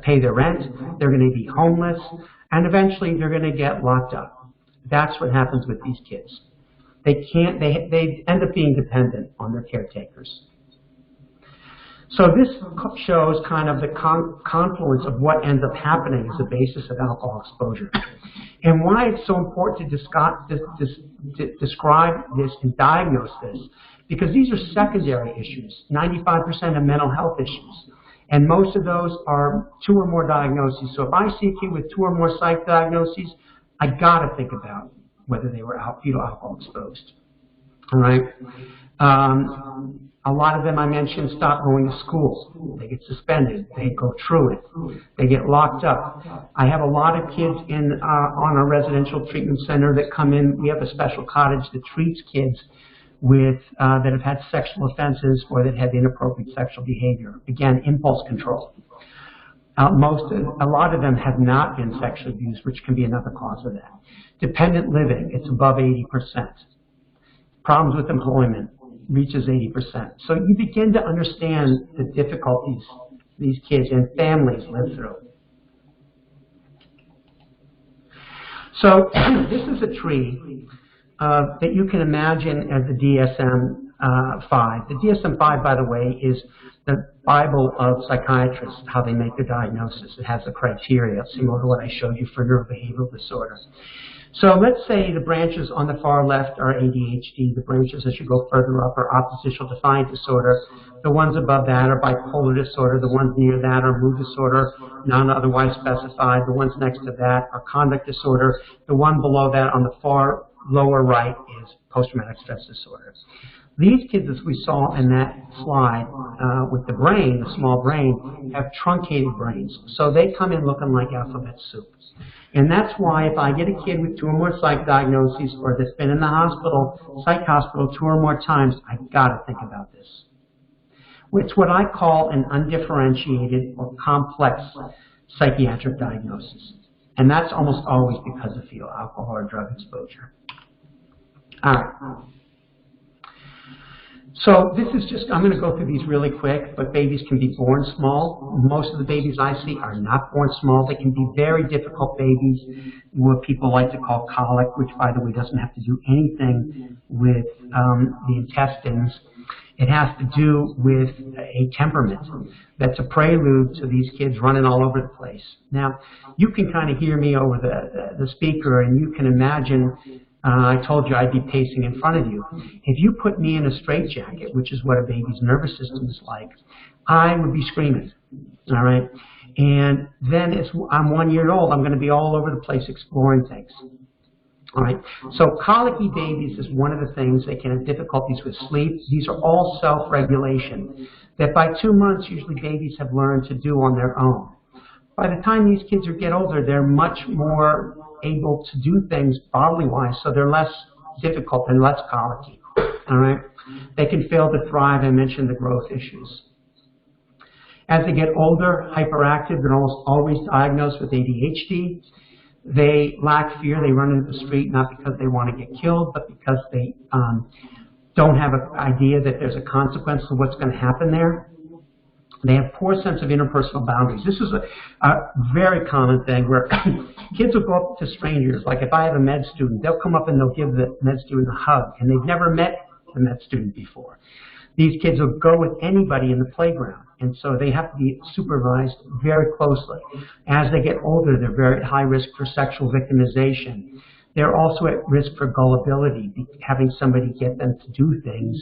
pay their rent, they're going to be homeless, and eventually they're going to get locked up. That's what happens with these kids. They end up being dependent on their caretakers. So this shows kind of the confluence of what ends up happening as the basis of alcohol exposure. And why it's so important to describe this and diagnose this, because these are secondary issues, 95% of mental health issues. And most of those are 2 or more diagnoses. So if I see a kid with 2 or more psych diagnoses, I got to think about whether they were fetal alcohol exposed. All right? A lot of them I mentioned stop going to school. They get suspended. They go through it. They get locked up. I have a lot of kids on a residential treatment center that come in. We have a special cottage that treats kids with that have had sexual offenses or that have inappropriate sexual behavior. Again, impulse control. A lot of them have not been sexually abused, which can be another cause of that. Dependent living, it's above 80%. Problems with employment reaches 80%. So you begin to understand the difficulties these kids and families live through. So this is a tree that you can imagine as the DSM-5. The DSM-5, by the way, is the Bible of psychiatrists, how they make their diagnosis. It has the criteria similar to what I showed you for neurobehavioral disorder. So let's say the branches on the far left are ADHD. The branches as you go further up are oppositional defiant disorder. The ones above that are bipolar disorder. The ones near that are mood disorder, none otherwise specified. The ones next to that are conduct disorder. The one below that on the far lower right is post-traumatic stress disorder. These kids, as we saw in that slide with the brain, the small brain, have truncated brains. So they come in looking like alphabet soup. And that's why if I get a kid with 2 or more psych diagnoses or that's been in the hospital, psych hospital 2 or more times, I've got to think about this. It's what I call an undifferentiated or complex psychiatric diagnosis. And that's almost always because of fetal alcohol or drug exposure. All right. So this is just, I'm going to go through these really quick, but babies can be born small. Most of the babies I see are not born small. They can be very difficult babies, what people like to call colic, which, by the way, doesn't have to do anything with the intestines. It has to do with a temperament that's a prelude to these kids running all over the place. Now, you can kind of hear me over the speaker, and you can imagine I told you I'd be pacing in front of you. If you put me in a straitjacket, which is what a baby's nervous system is like, I would be screaming, all right? And then I'm 1 year old, I'm going to be all over the place exploring things, all right? So colicky babies is one of the things. They can have difficulties with sleep. These are all self-regulation that by 2 months, usually babies have learned to do on their own. By the time these kids get older, they're much more able to do things bodily-wise, so they're less difficult and less colicky, all right? They can fail to thrive. I mentioned the growth issues. As they get older, hyperactive, they're almost always diagnosed with ADHD. They lack fear. They run into the street not because they want to get killed, but because they don't have an idea that there's a consequence to what's going to happen there. They have poor sense of interpersonal boundaries. This is a very common thing where kids will go up to strangers. Like if I have a med student, they'll come up and they'll give the med student a hug, and they've never met the med student before. These kids will go with anybody in the playground, and so they have to be supervised very closely. As they get older, they're very at high risk for sexual victimization. They're also at risk for gullibility, having somebody get them to do things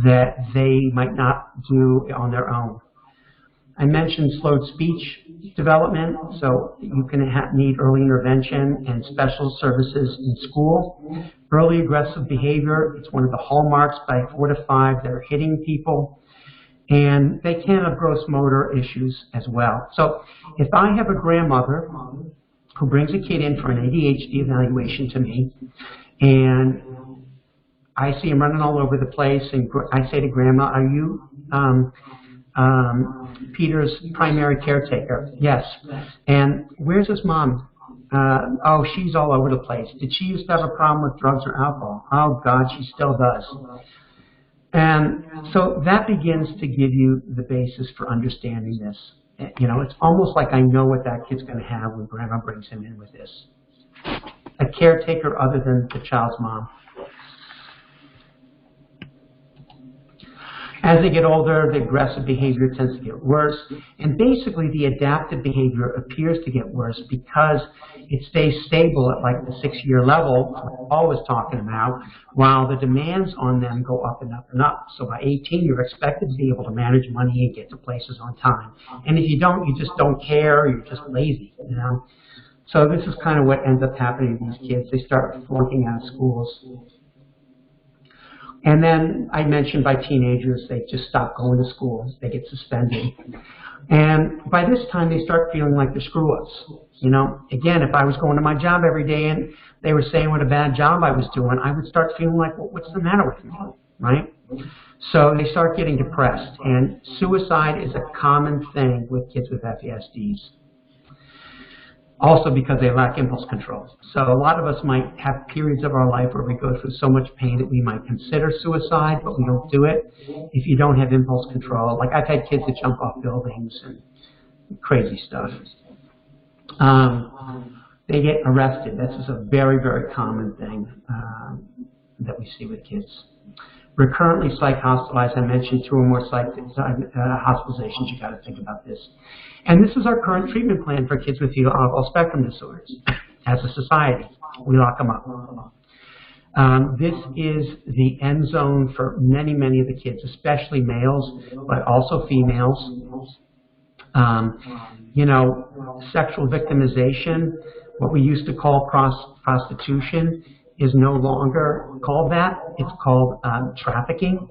that they might not do on their own. I mentioned slowed speech development, so you can need early intervention and special services in school. Early aggressive behavior, it's one of the hallmarks by 4 to 5 that are hitting people. And they can have gross motor issues as well. So if I have a grandmother who brings a kid in for an ADHD evaluation to me, and I see him running all over the place, and I say to Grandma, are you Peter's primary caretaker? Yes. And where's his mom? Oh, she's all over the place. Did she used to have a problem with drugs or alcohol? Oh, God, she still does. And so that begins to give you the basis for understanding this. You know, it's almost like I know what that kid's going to have when grandma brings him in with this. A caretaker other than the child's mom. As they get older, the aggressive behavior tends to get worse, and basically the adaptive behavior appears to get worse because it stays stable at like the 6-year level, like Paul was talking about, while the demands on them go up and up and up. So by 18, you're expected to be able to manage money and get to places on time. And if you don't, you just don't care, you're just lazy, you know? So this is kind of what ends up happening to these kids. They start flunking out of schools. And then I mentioned by teenagers, they just stop going to school. They get suspended. And by this time, they start feeling like they're screw-ups. You know, again, if I was going to my job every day and they were saying what a bad job I was doing, I would start feeling like, well, what's the matter with me, right? So they start getting depressed. And suicide is a common thing with kids with FASDs. Also because they lack impulse control. So a lot of us might have periods of our life where we go through so much pain that we might consider suicide, but we don't do it if you don't have impulse control. Like I've had kids that jump off buildings and crazy stuff. They get arrested. This is a very, very common thing that we see with kids. Recurrently psych hospitalized, I mentioned 2 or more psych hospitalizations. You got to think about this. And this is our current treatment plan for kids with fetal alcohol spectrum disorders. As a society, we lock them up. This is the end zone for many, many of the kids, especially males, but also females. You know, sexual victimization, what we used to call prostitution, is no longer called that. It's called trafficking.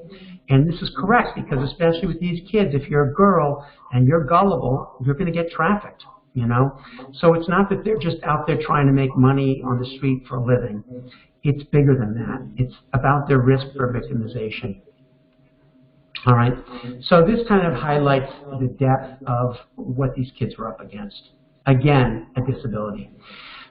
And this is correct because especially with these kids, if you're a girl and you're gullible, you're going to get trafficked, you know. So it's not that they're just out there trying to make money on the street for a living. It's bigger than that. It's about their risk for victimization. All right. So this kind of highlights the depth of what these kids were up against. Again, a disability.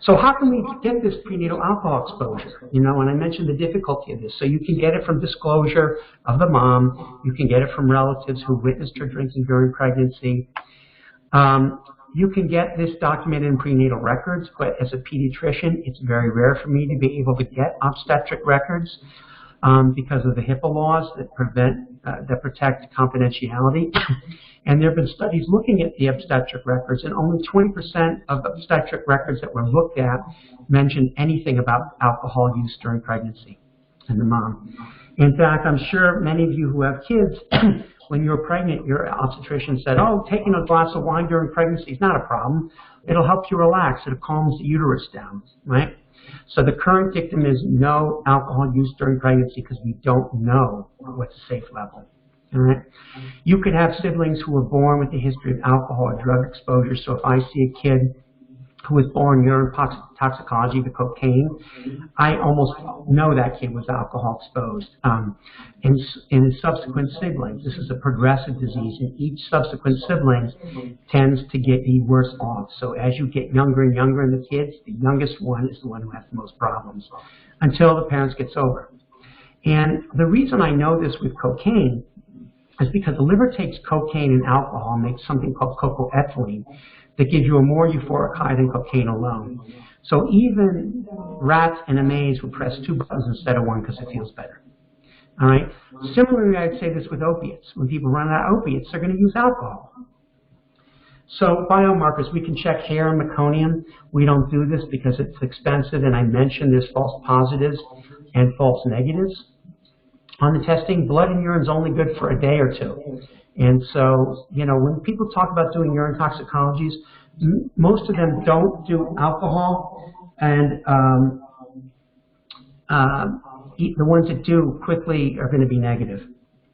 So how can we get this prenatal alcohol exposure? You know, and I mentioned the difficulty of this. So you can get it from disclosure of the mom. You can get it from relatives who witnessed her drinking during pregnancy. You can get this documented in prenatal records, but as a pediatrician, it's very rare for me to be able to get obstetric records because of the HIPAA laws that protect confidentiality. And there have been studies looking at the obstetric records, and only 20% of obstetric records that were looked at mentioned anything about alcohol use during pregnancy in the mom. In fact, I'm sure many of you who have kids, when you were pregnant, your obstetrician said, oh, taking a glass of wine during pregnancy is not a problem. It'll help you relax. It calms the uterus down, right? So the current dictum is no alcohol use during pregnancy because we don't know what's a safe level. All right. You could have siblings who were born with a history of alcohol or drug exposure. So if I see a kid who was born urine toxicology to cocaine, I almost know that kid was alcohol exposed. In subsequent siblings, this is a progressive disease, and each subsequent sibling tends to get worse off. So as you get younger and younger in the kids, the youngest one is the one who has the most problems until the parents get sober. And the reason I know this with cocaine is because the liver takes cocaine and alcohol and makes something called cocoethylene that gives you a more euphoric high than cocaine alone. So even rats in a maze will press 2 buttons instead of 1 because it feels better. All right. Similarly, I'd say this with opiates. When people run out of opiates, they're going to use alcohol. So biomarkers, we can check hair and meconium. We don't do this because it's expensive, and I mentioned there's false positives and false negatives. On the testing, blood and urine is only good for a day or 2. And so, you know, when people talk about doing urine toxicologies, most of them don't do alcohol, and the ones that do quickly are going to be negative,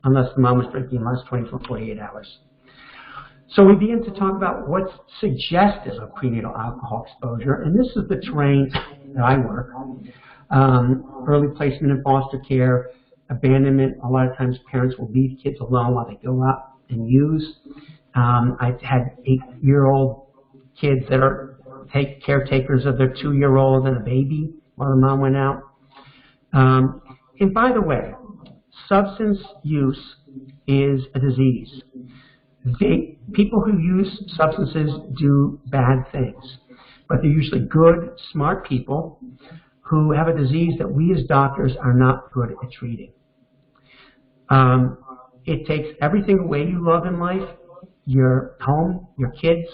unless the mom was drinking in the last 24 to 48 hours. So we begin to talk about what's suggestive of prenatal alcohol exposure, and this is the terrain that I work. Early placement in foster care, abandonment. A lot of times parents will leave kids alone while they go out and use. I've had 8-year-old kids that are caretakers of their 2-year-old and a baby while the mom went out. And by the way, substance use is a disease. People who use substances do bad things, but they're usually good, smart people who have a disease that we as doctors are not good at treating. It takes everything away you love in life, your home, your kids,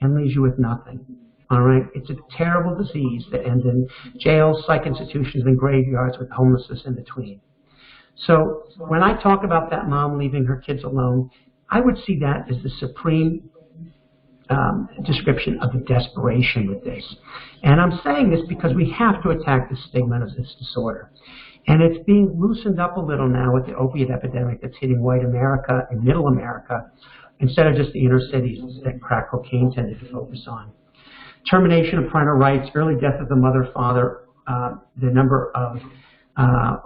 and leaves you with nothing. All right? It's a terrible disease that ends in jails, psych institutions, and graveyards with homelessness in between. So when I talk about that mom leaving her kids alone, I would see that as the supreme description of the desperation with this. And I'm saying this because we have to attack the stigma of this disorder. And it's being loosened up a little now with the opiate epidemic that's hitting white America and middle America, instead of just the inner cities that crack cocaine tended to focus on. Termination of parental rights, early death of the mother, father, the number of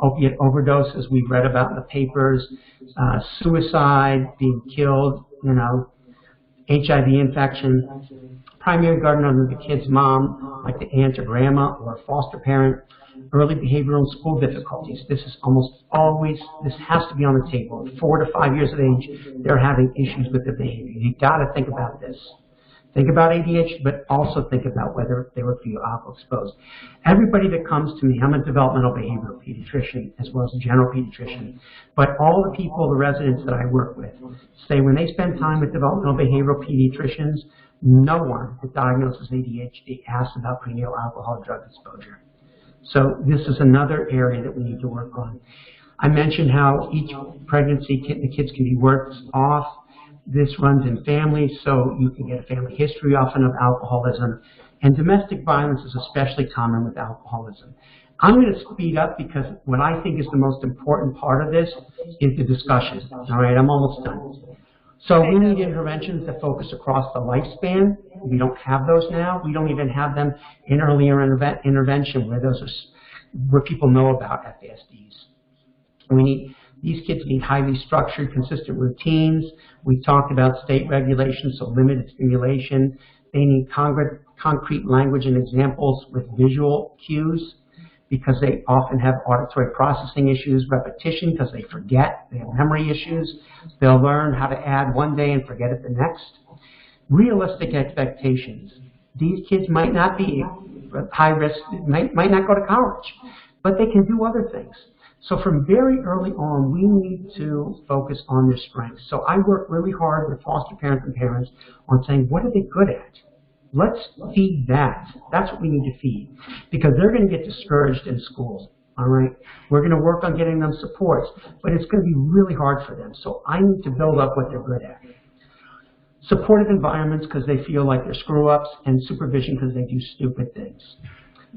opiate overdoses we've read about in the papers, suicide, being killed, HIV infection, primary guardian of the kid's mom, like the aunt or grandma or a foster parent, early behavioral and school difficulties. This is almost always, this has to be on the table. 4 to 5 years of age, they're having issues with their behavior. You've got to think about this. Think about ADHD, but also think about whether they were fetal alcohol exposed. Everybody that comes to me, I'm a developmental behavioral pediatrician as well as a general pediatrician, but all the people, the residents that I work with, say when they spend time with developmental behavioral pediatricians, no one that diagnoses ADHD asks about prenatal alcohol drug exposure. So this is another area that we need to work on. I mentioned how each pregnancy, the kids can be worked off. This runs in families, so you can get a family history often of alcoholism. And domestic violence is especially common with alcoholism. I'm going to speed up because what I think is the most important part of this is the discussion. All right, I'm almost done. So we need interventions that focus across the lifespan. We don't have those now. We don't even have them in earlier intervention where people know about FASDs. These kids need highly structured, consistent routines. We talked about state regulations, so limited stimulation. They need concrete language and examples with visual cues because they often have auditory processing issues, repetition because they forget, they have memory issues. They'll learn how to add one day and forget it the next. Realistic expectations. These kids might not be high risk, might not go to college, but they can do other things. So from very early on, we need to focus on their strengths. So I work really hard with foster parents and parents on saying, what are they good at? Let's feed that. That's what we need to feed because they're going to get discouraged in school. All right, we're going to work on getting them supports, but it's going to be really hard for them. So I need to build up what they're good at. Supportive environments because they feel like they're screw-ups, and supervision because they do stupid things.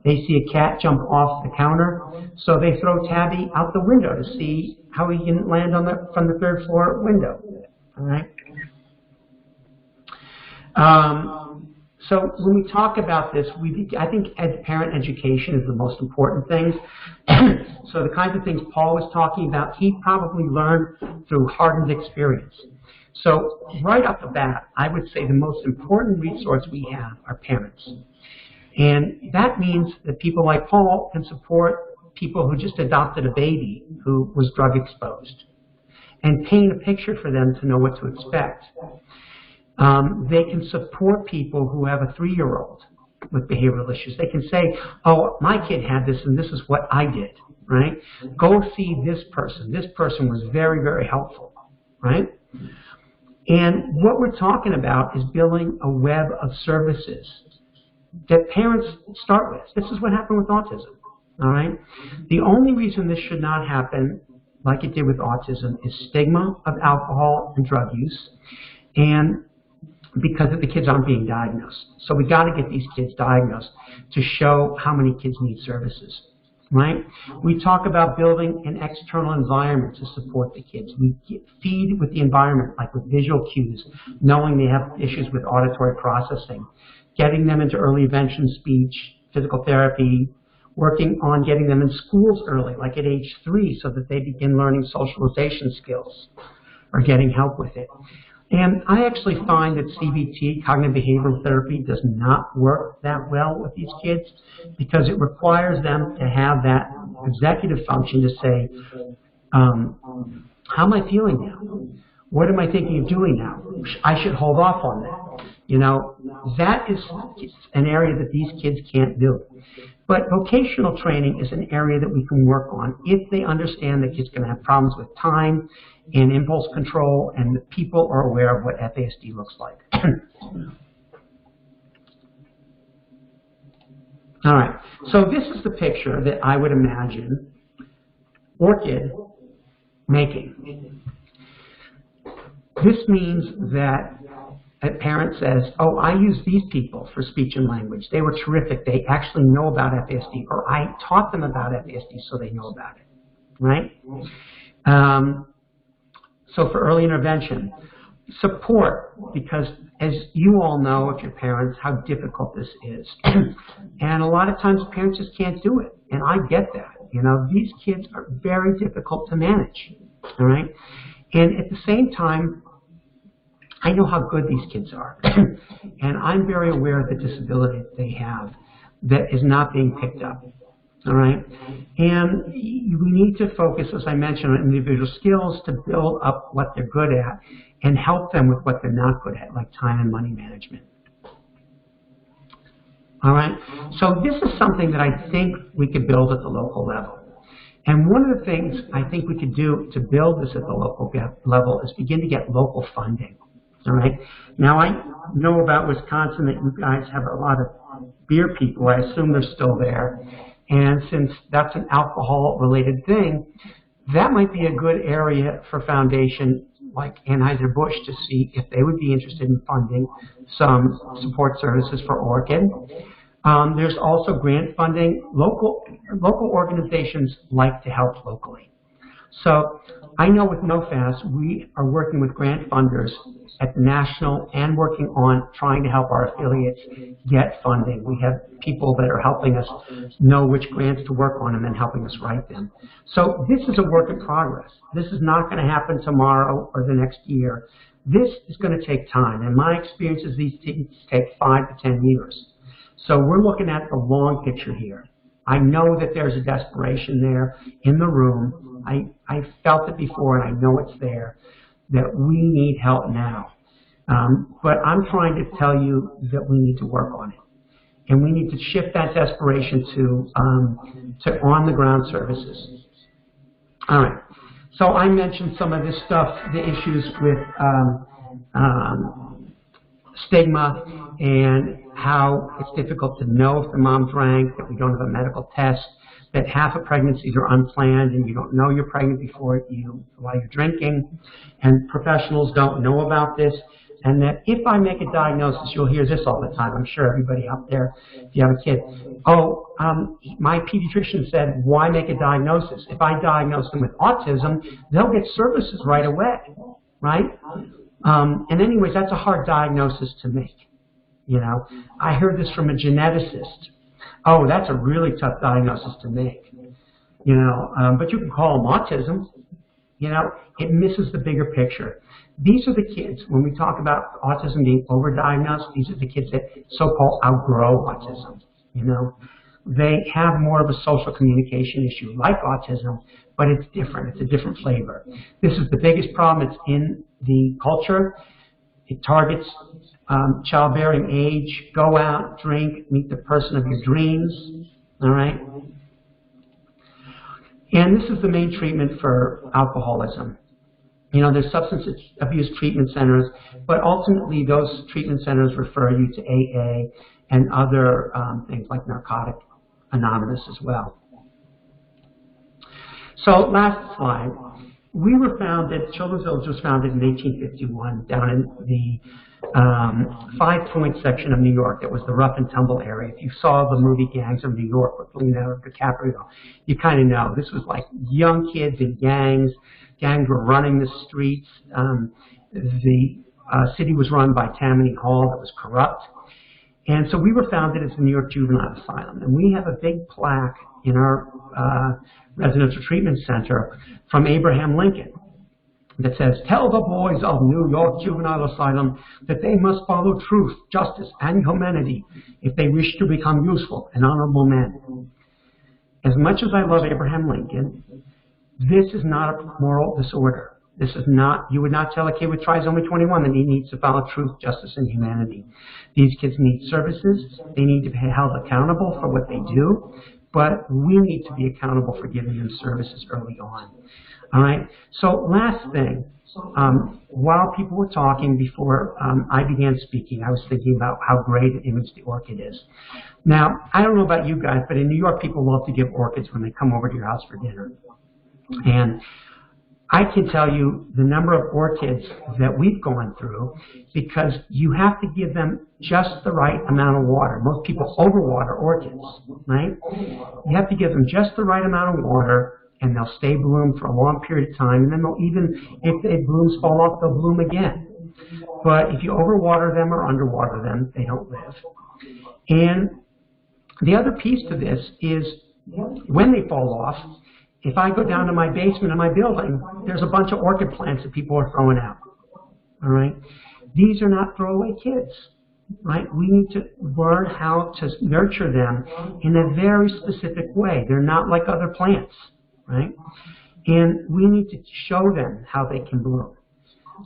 They see a cat jump off the counter, so they throw Tabby out the window to see how he can land on from the 3rd floor window. All right. So when we talk about this, I think parent education is the most important thing. So the kinds of things Paul was talking about, he probably learned through hardened experience. So right off the bat, I would say the most important resource we have are parents. And that means that people like Paul can support people who just adopted a baby who was drug exposed and paint a picture for them to know what to expect. They can support people who have a 3-year-old with behavioral issues. They can say, oh, my kid had this and this is what I did, right? Go see this person. This person was very, very helpful, right? And what we're talking about is building a web of services that parents start with. This is what happened with autism, all right? The only reason this should not happen like it did with autism is stigma of alcohol and drug use and because the kids aren't being diagnosed. So we got to get these kids diagnosed to show how many kids need services, right? We talk about building an external environment to support the kids. We feed with the environment, like with visual cues, knowing they have issues with auditory processing, getting them into early intervention speech, physical therapy, working on getting them in schools early, like at age 3, so that they begin learning socialization skills or getting help with it. And I actually find that CBT, cognitive behavioral therapy, does not work that well with these kids because it requires them to have that executive function to say, how am I feeling now? What am I thinking of doing now? I should hold off on that. You know, that is an area that these kids can't do. But vocational training is an area that we can work on if they understand that kids are going to have problems with time and impulse control, and the people are aware of what FASD looks like. All right, so this is the picture that I would imagine Orchid making. This means that a parent says, oh, I use these people for speech and language. They were terrific. They actually know about FASD, or I taught them about FASD so they know about it, right? So for early intervention, support, because as you all know, if you're parents, how difficult this is. And a lot of times parents just can't do it, and I get that. You know, these kids are very difficult to manage, all right? And at the same time, I know how good these kids are, and I'm very aware of the disability that they have that is not being picked up, all right? And we need to focus, as I mentioned, on individual skills to build up what they're good at and help them with what they're not good at, like time and money management. All right, so this is something that I think we could build at the local level. And one of the things I think we could do to build this at the local level is begin to get local funding. All right. Now, I know about Wisconsin that you guys have a lot of beer people. I assume they're still there. And since that's an alcohol-related thing, that might be a good area for foundation like Anheuser-Busch to see if they would be interested in funding some support services for Orchid. There's also grant funding. Local organizations like to help locally. So I know with NoFast, we are working with grant funders at the national and working on trying to help our affiliates get funding. We have people that are helping us know which grants to work on and then helping us write them. So this is a work in progress. This is not going to happen tomorrow or the next year. This is going to take time. And my experience is these things take 5 to 10 years. So we're looking at the long picture here. I know that there's a desperation there in the room. I felt it before, and I know it's there, that we need help now. But I'm trying to tell you that we need to work on it. And we need to shift that desperation to on-the-ground services. All right. So I mentioned some of this stuff, the issues with stigma and how it's difficult to know if the mom drank, that we don't have a medical test, that half of pregnancies are unplanned and you don't know you're pregnant while you're drinking, and professionals don't know about this, and that if I make a diagnosis, you'll hear this all the time, I'm sure everybody out there, if you have a kid, oh, my pediatrician said, why make a diagnosis? If I diagnose them with autism, they'll get services right away, right? And anyways, that's a hard diagnosis to make. You know, I heard this from a geneticist. Oh, that's a really tough diagnosis to make. You know, but you can call them autism. You know, it misses the bigger picture. These are the kids, when we talk about autism being overdiagnosed, these are the kids that so-called outgrow autism. You know, they have more of a social communication issue like autism, but it's different. It's a different flavor. This is the biggest problem. It's in the culture. It targets childbearing age. Go out, drink, meet the person of your dreams. All right? And this is the main treatment for alcoholism. You know, there's substance abuse treatment centers, but ultimately those treatment centers refer you to AA and other things like Narcotic Anonymous as well. So last slide. We were founded, Children's Village was founded in 1851 down in the Five Points section of New York. That was the rough and tumble area. If you saw the movie Gangs of New York with Leonardo DiCaprio, you kind of know. This was like young kids in gangs. Gangs were running the streets. The city was run by Tammany Hall that was corrupt. And so we were founded as the New York Juvenile Asylum. And we have a big plaque in our residential treatment center from Abraham Lincoln that says, "Tell the boys of New York Juvenile Asylum that they must follow truth, justice, and humanity if they wish to become useful and honorable men." As much as I love Abraham Lincoln, this is not a moral disorder. This is not, you would not tell a kid with trisomy 21 that he needs to follow truth, justice, and humanity. These kids need services. They need to be held accountable for what they do, but we need to be accountable for giving them services early on. All right, so last thing, while people were talking before I began speaking, I was thinking about how great an image the orchid is. Now, I don't know about you guys, but in New York, people love to give orchids when they come over to your house for dinner. And I can tell you the number of orchids that we've gone through, because you have to give them just the right amount of water. Most people overwater orchids, right? You have to give them just the right amount of water, and they'll stay bloomed for a long period of time, and then they'll even, if the blooms fall off, they'll bloom again. But if you overwater them or underwater them, they don't live. And the other piece to this is when they fall off, if I go down to my basement of my building, there's a bunch of orchid plants that people are throwing out. All right? These are not throwaway kids. Right? We need to learn how to nurture them in a very specific way. They're not like other plants. Right? And we need to show them how they can bloom.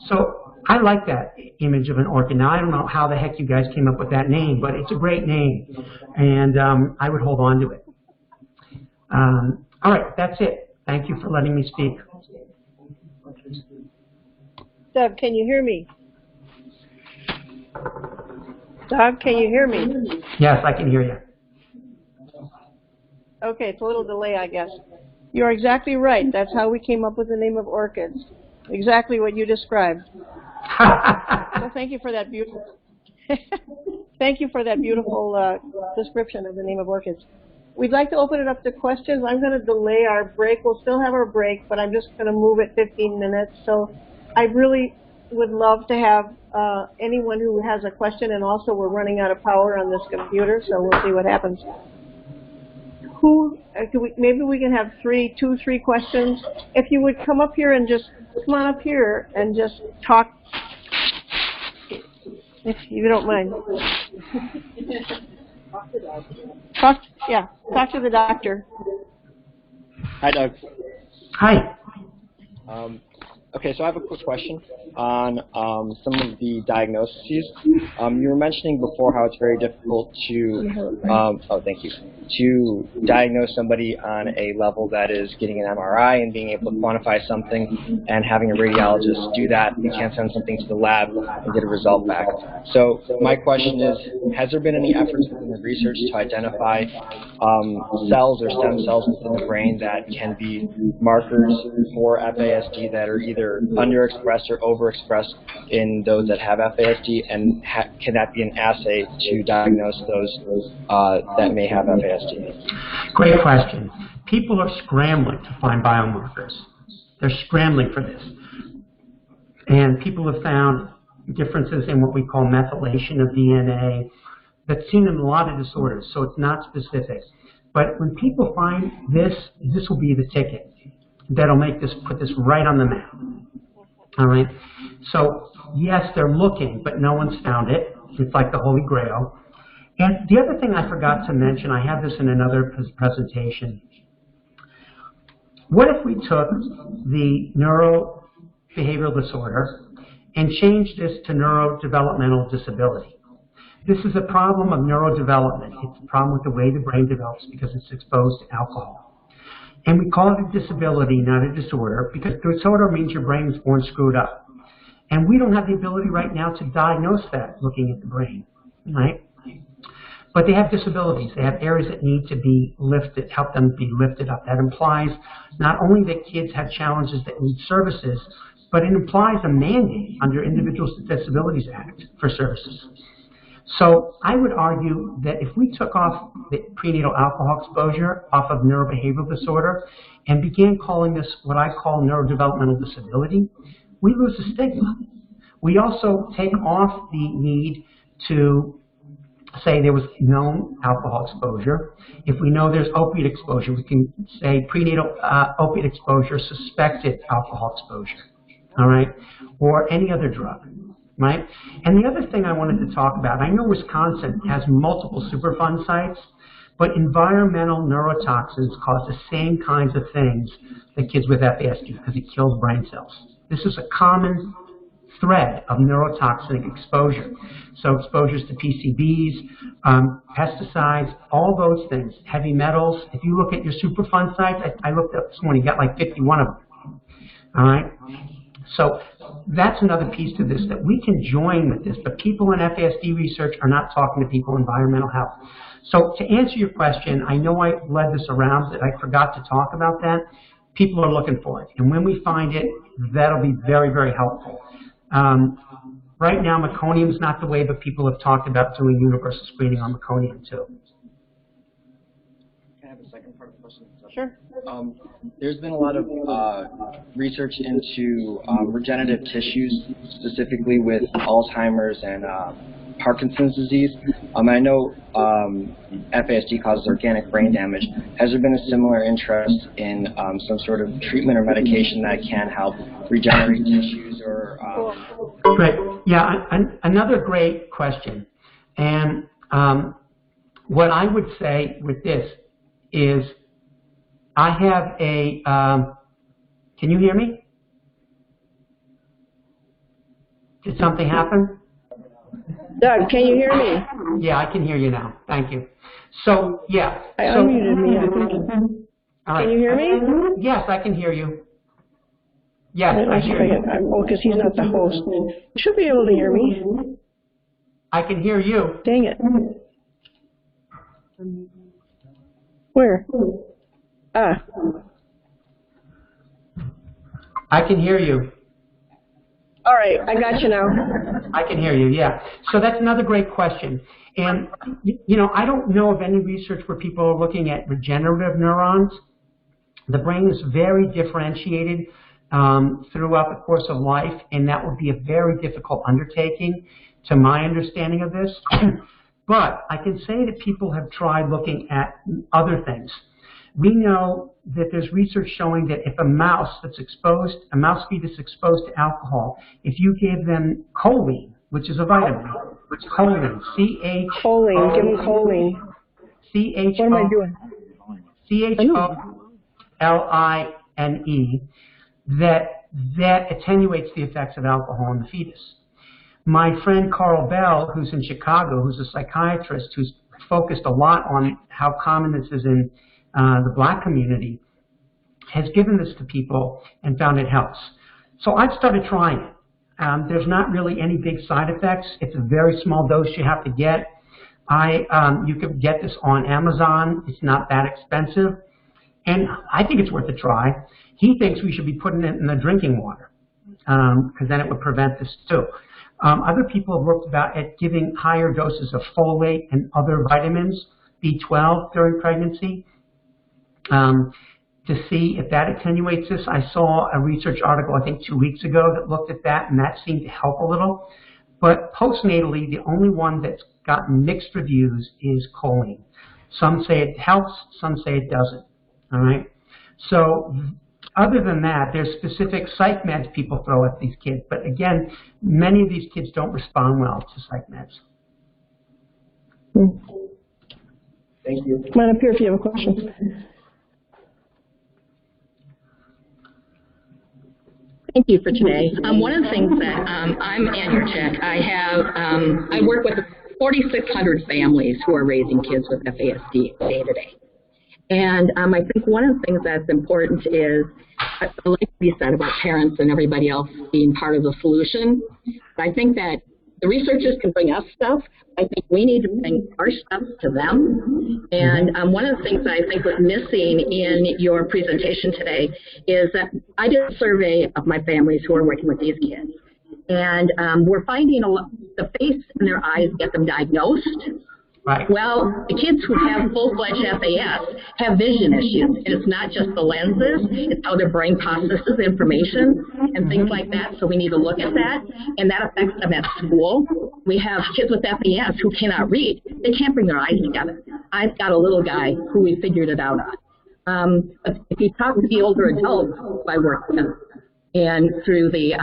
So I like that image of an orchid. Now, I don't know how the heck you guys came up with that name, but it's a great name, and I would hold on to it. All right, that's it. Thank you for letting me speak.
Doug, can you hear me? Doug, can you hear me?
Yes, I can hear you.
Okay, it's a little delay, I guess. You're exactly right. That's how we came up with the name of orchids. Exactly what you described. So thank you for that beautiful thank you for that beautiful description of the name of orchids. We'd like to open it up to questions. I'm going to delay our break. We'll still have our break, but I'm just going to move it 15 minutes. So I really would love to have anyone who has a question, and also we're running out of power on this computer, so we'll see what happens. Maybe we can have two, three questions. If you would come up here and just come on up here and just talk, if you don't mind. Talk to the doctor.
Hi, Doug.
Hi.
Okay, so I have a quick question on some of the diagnoses. You were mentioning before how it's very difficult to diagnose somebody on a level that is getting an MRI and being able to quantify something, and having a radiologist do that. You can't send something to the lab and get a result back. So my question is, has there been any efforts within the research to identify cells or stem cells within the brain that can be markers for FASD that are either underexpressed or overexpressed in those that have FASD, and can that be an assay to diagnose those that may have FASD?
Great question. People are scrambling to find biomarkers. They're scrambling for this. And people have found differences in what we call methylation of DNA that's seen in a lot of disorders, so it's not specific. But when people find this, this will be the ticket that'll make this, put this right on the map. All right? So, yes, they're looking, but no one's found it. It's like the Holy Grail. And the other thing I forgot to mention, I have this in another presentation. What if we took the neurobehavioral disorder and changed this to neurodevelopmental disability? This is a problem of neurodevelopment. It's a problem with the way the brain develops because it's exposed to alcohol. And we call it a disability, not a disorder, because disorder means your brain is born screwed up. And we don't have the ability right now to diagnose that looking at the brain, right? But they have disabilities. They have areas that need to be lifted, help them be lifted up. That implies not only that kids have challenges that need services, but it implies a mandate under Individuals with Disabilities Act for services. So I would argue that if we took off the prenatal alcohol exposure off of neurobehavioral disorder and began calling this what I call neurodevelopmental disability, we lose the stigma. We also take off the need to say there was known alcohol exposure. If we know there's opiate exposure, we can say prenatal opiate exposure, suspected alcohol exposure, all right, or any other drug, right? And the other thing I wanted to talk about, I know Wisconsin has multiple Superfund sites, but environmental neurotoxins cause the same kinds of things that kids with FASD because it kills brain cells. This is a common thread of neurotoxic exposure. So exposures to PCBs, pesticides, all those things, heavy metals. If you look at your Superfund sites, I looked up this morning, you got like 51 of them. All right? So that's another piece to this, that we can join with this, but people in FASD research are not talking to people in environmental health. So to answer your question, I know I led this around, but I forgot to talk about that. People are looking for it, and when we find it, that'll be very, very helpful. Right now, meconium is not the way, but people have talked about doing universal screening on meconium too.
Can I have a second part of the question?
Sure.
There's been a lot of research into regenerative tissues, specifically with Alzheimer's and Parkinson's disease. I know FASD causes organic brain damage. Has there been a similar interest in some sort of treatment or medication that can help regenerate tissues or?
Great. Yeah, another great question. And what I would say with this is, I have a, can you hear me? Did something happen?
Doug, can you hear me?
Yeah, I can hear you now. Thank you. So, yeah.
I unmuted me, I think.
All right.
Can you hear me?
Yes, I can hear you. Yes, I hear you.
Oh, because he's not the host. You should be able to hear me.
I can hear you.
Dang it. Where? Ah.
I can hear you.
All right, I got you now.
I can hear you, yeah. So that's another great question. And, you know, I don't know of any research where people are looking at regenerative neurons. The brain is very differentiated throughout the course of life, and that would be a very difficult undertaking to my understanding of this. But I can say that people have tried looking at other things. We know that there's research showing that if a mouse that's exposed, a mouse fetus exposed to alcohol, if you gave them choline, which is a vitamin, choline, C-H-O...
Choline, give him choline.
C-H-O...
What am I doing?
C-H-O-L-I-N-E, that attenuates the effects of alcohol in the fetus. My friend Carl Bell, who's in Chicago, who's a psychiatrist, who's focused a lot on how common this is in the black community, has given this to people and found it helps. So I've started trying it. There's not really any big side effects. It's a very small dose you have to get. You can get this on Amazon. It's not that expensive. And I think it's worth a try. He thinks we should be putting it in the drinking water, because then it would prevent this too. Other people have looked at giving higher doses of folate and other vitamins, B12 during pregnancy, to see if that attenuates this. I saw a research article, I think 2 weeks ago, that looked at that, and that seemed to help a little. But postnatally, the only one that's gotten mixed reviews is choline. Some say it helps, some say it doesn't. All right. So other than that, there's specific psych meds people throw at these kids. But again, many of these kids don't respond well to psych meds.
Thank you.
Come on up here if you have a question.
Thank you for today. One of the things that I'm Anurchek. I work with 4,600 families who are raising kids with FASD day to day. And I think one of the things that's important is, like to be said about parents and everybody else being part of the solution. I think that the researchers can bring us stuff. I think we need to bring our stuff to them. And one of the things that I think was missing in your presentation today is that I did a survey of my families who are working with these kids. And we're finding the face in their eyes get them diagnosed.
Right.
Well, the kids who have full-fledged FAS have vision issues, and it's not just the lenses, it's how their brain processes information and things like that, so we need to look at that, and that affects them at school. We have kids with FAS who cannot read. They can't bring their eyes together. I've got a little guy who we figured it out on. If you talk to the older adults I work with, and through the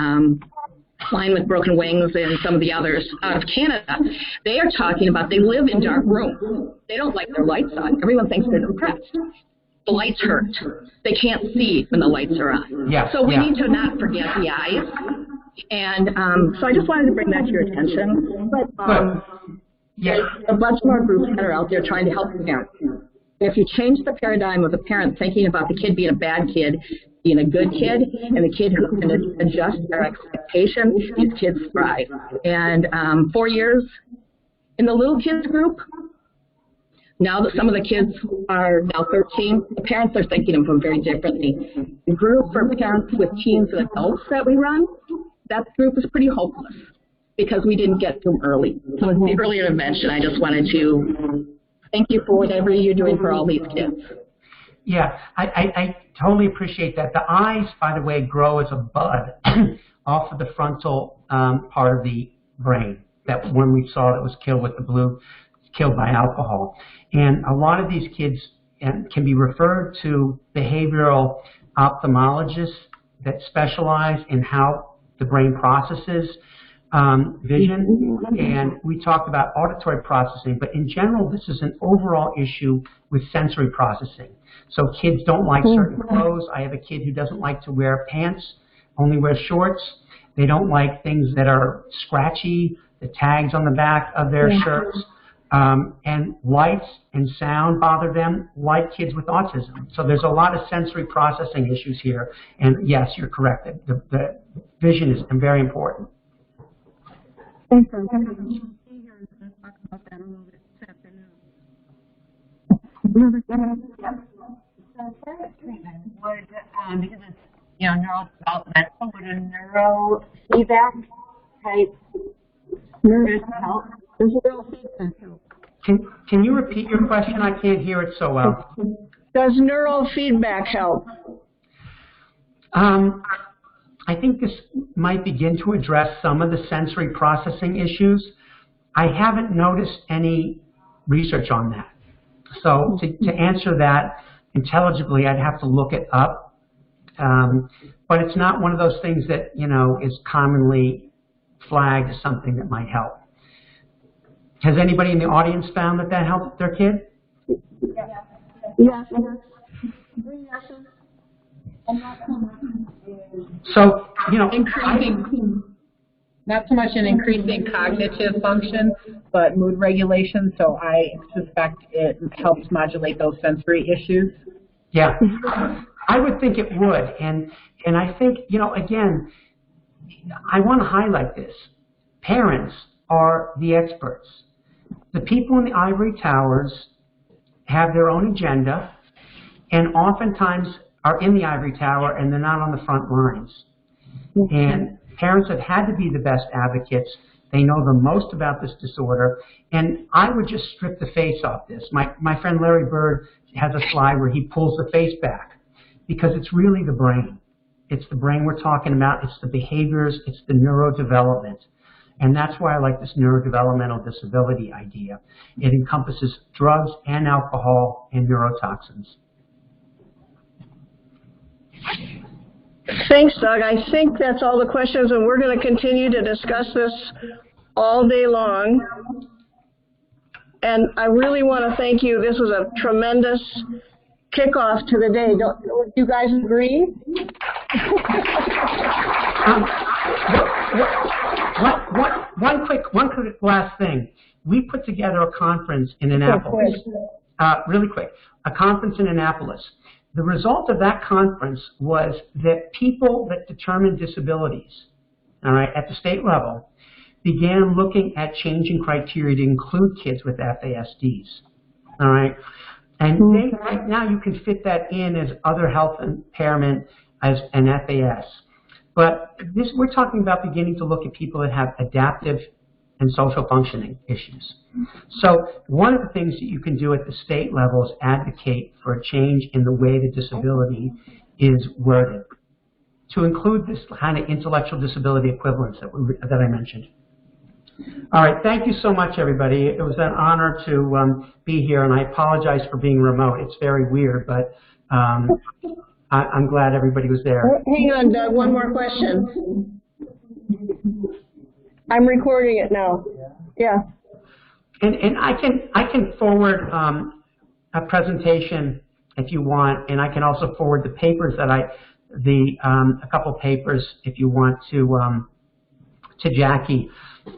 Flying with Broken Wings and some of the others out of Canada, they are talking about they live in dark rooms. They don't like their lights on. Everyone thinks they're depressed. the lights hurt. They can't see when the lights are on.
Yeah,
So we
yeah.
need to not forget the eyes. And so I just wanted to bring that to your attention. But there's a bunch more groups that are out there trying to help the parents. If you change the paradigm of the parent thinking about the kid being a bad kid, being a good kid, and the kid who can adjust their expectation, these kids thrive. And 4 years in the little kids group, now that some of the kids are now 13, the parents are thinking of them very differently. The group for parents with teens and adults that we run, that group is pretty hopeless because we didn't get to them early. So as the earlier intervention, I just wanted to thank you for whatever you're doing for all these kids.
Yeah, I totally appreciate that. The eyes, by the way, grow as a bud off of the frontal part of the brain that when we saw that was killed with the blue, killed by alcohol. And a lot of these kids can be referred to behavioral ophthalmologists that specialize in how the brain processes vision, and we talked about auditory processing, but in general, this is an overall issue with sensory processing. So kids don't like certain clothes. I have a kid who doesn't like to wear pants, only wears shorts. They don't like things that are scratchy, the tags on the back of their shirts, and lights and sound bother them, like kids with autism. So there's a lot of sensory processing issues here, and yes, you're correct. The vision is very important.
Thanks for coming here and talk about that a little bit this afternoon. So for this treatment, would, because it's, neurodevelopmental, would a neurofeedback type help? There's a neurofeedback help.
Can you repeat your question? I can't hear it so well.
Does neurofeedback help?
I think this might begin to address some of the sensory processing issues. I haven't noticed any research on that. So to answer that intelligibly, I'd have to look it up. But it's not one of those things that, is commonly flagged as something that might help. Has anybody in the audience found that helped their kid?
Yeah.
So,
increasing, not so much in increasing cognitive function, but mood regulation. So I suspect it helps modulate those sensory issues.
Yeah, I would think it would. And I think, again, I want to highlight this. Parents are the experts. The people in the ivory towers have their own agenda and oftentimes are in the ivory tower and they're not on the front lines. And parents have had to be the best advocates. They know the most about this disorder. And I would just strip the face off this. My friend Larry Bird has a slide where he pulls the face back because it's really the brain. It's the brain we're talking about. It's the behaviors. It's the neurodevelopment. And that's why I like this neurodevelopmental disability idea. It encompasses drugs and alcohol and neurotoxins.
Thanks, Doug. I think that's all the questions, and we're going to continue to discuss this all day long. And I really want to thank you. This was a tremendous kickoff to the day. Do you guys agree?
One quick last thing. We put together a conference in Annapolis. Really quick, a conference in Annapolis. The result of that conference was that people that determine disabilities, all right, at the state level, began looking at changing criteria to include kids with FASDs, all right? And right now you can fit that in as other health impairment as an FAS. But we're talking about beginning to look at people that have adaptive and social functioning issues. So one of the things that you can do at the state level is advocate for a change in the way the disability is worded to include this kind of intellectual disability equivalence that I mentioned. All right, thank you so much, everybody. It was an honor to be here, and I apologize for being remote. It's very weird, but I'm glad everybody was there.
Hang on, Doug, one more question. I'm recording it now. Yeah.
And I can forward a presentation if you want, and I can also forward the papers that a couple papers if you want to Jackie.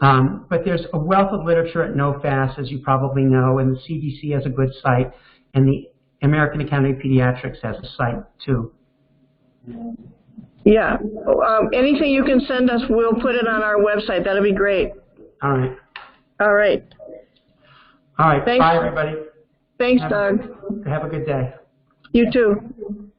But there's a wealth of literature at NoFast, as you probably know, and the CDC has a good site, and the American Academy of Pediatrics has a site too.
Yeah. Anything you can send us, we'll put it on our website. That'll be great.
All right.
All right.
All right.
Thanks.
Bye, everybody.
Thanks, Doug.
Have a good day.
You too.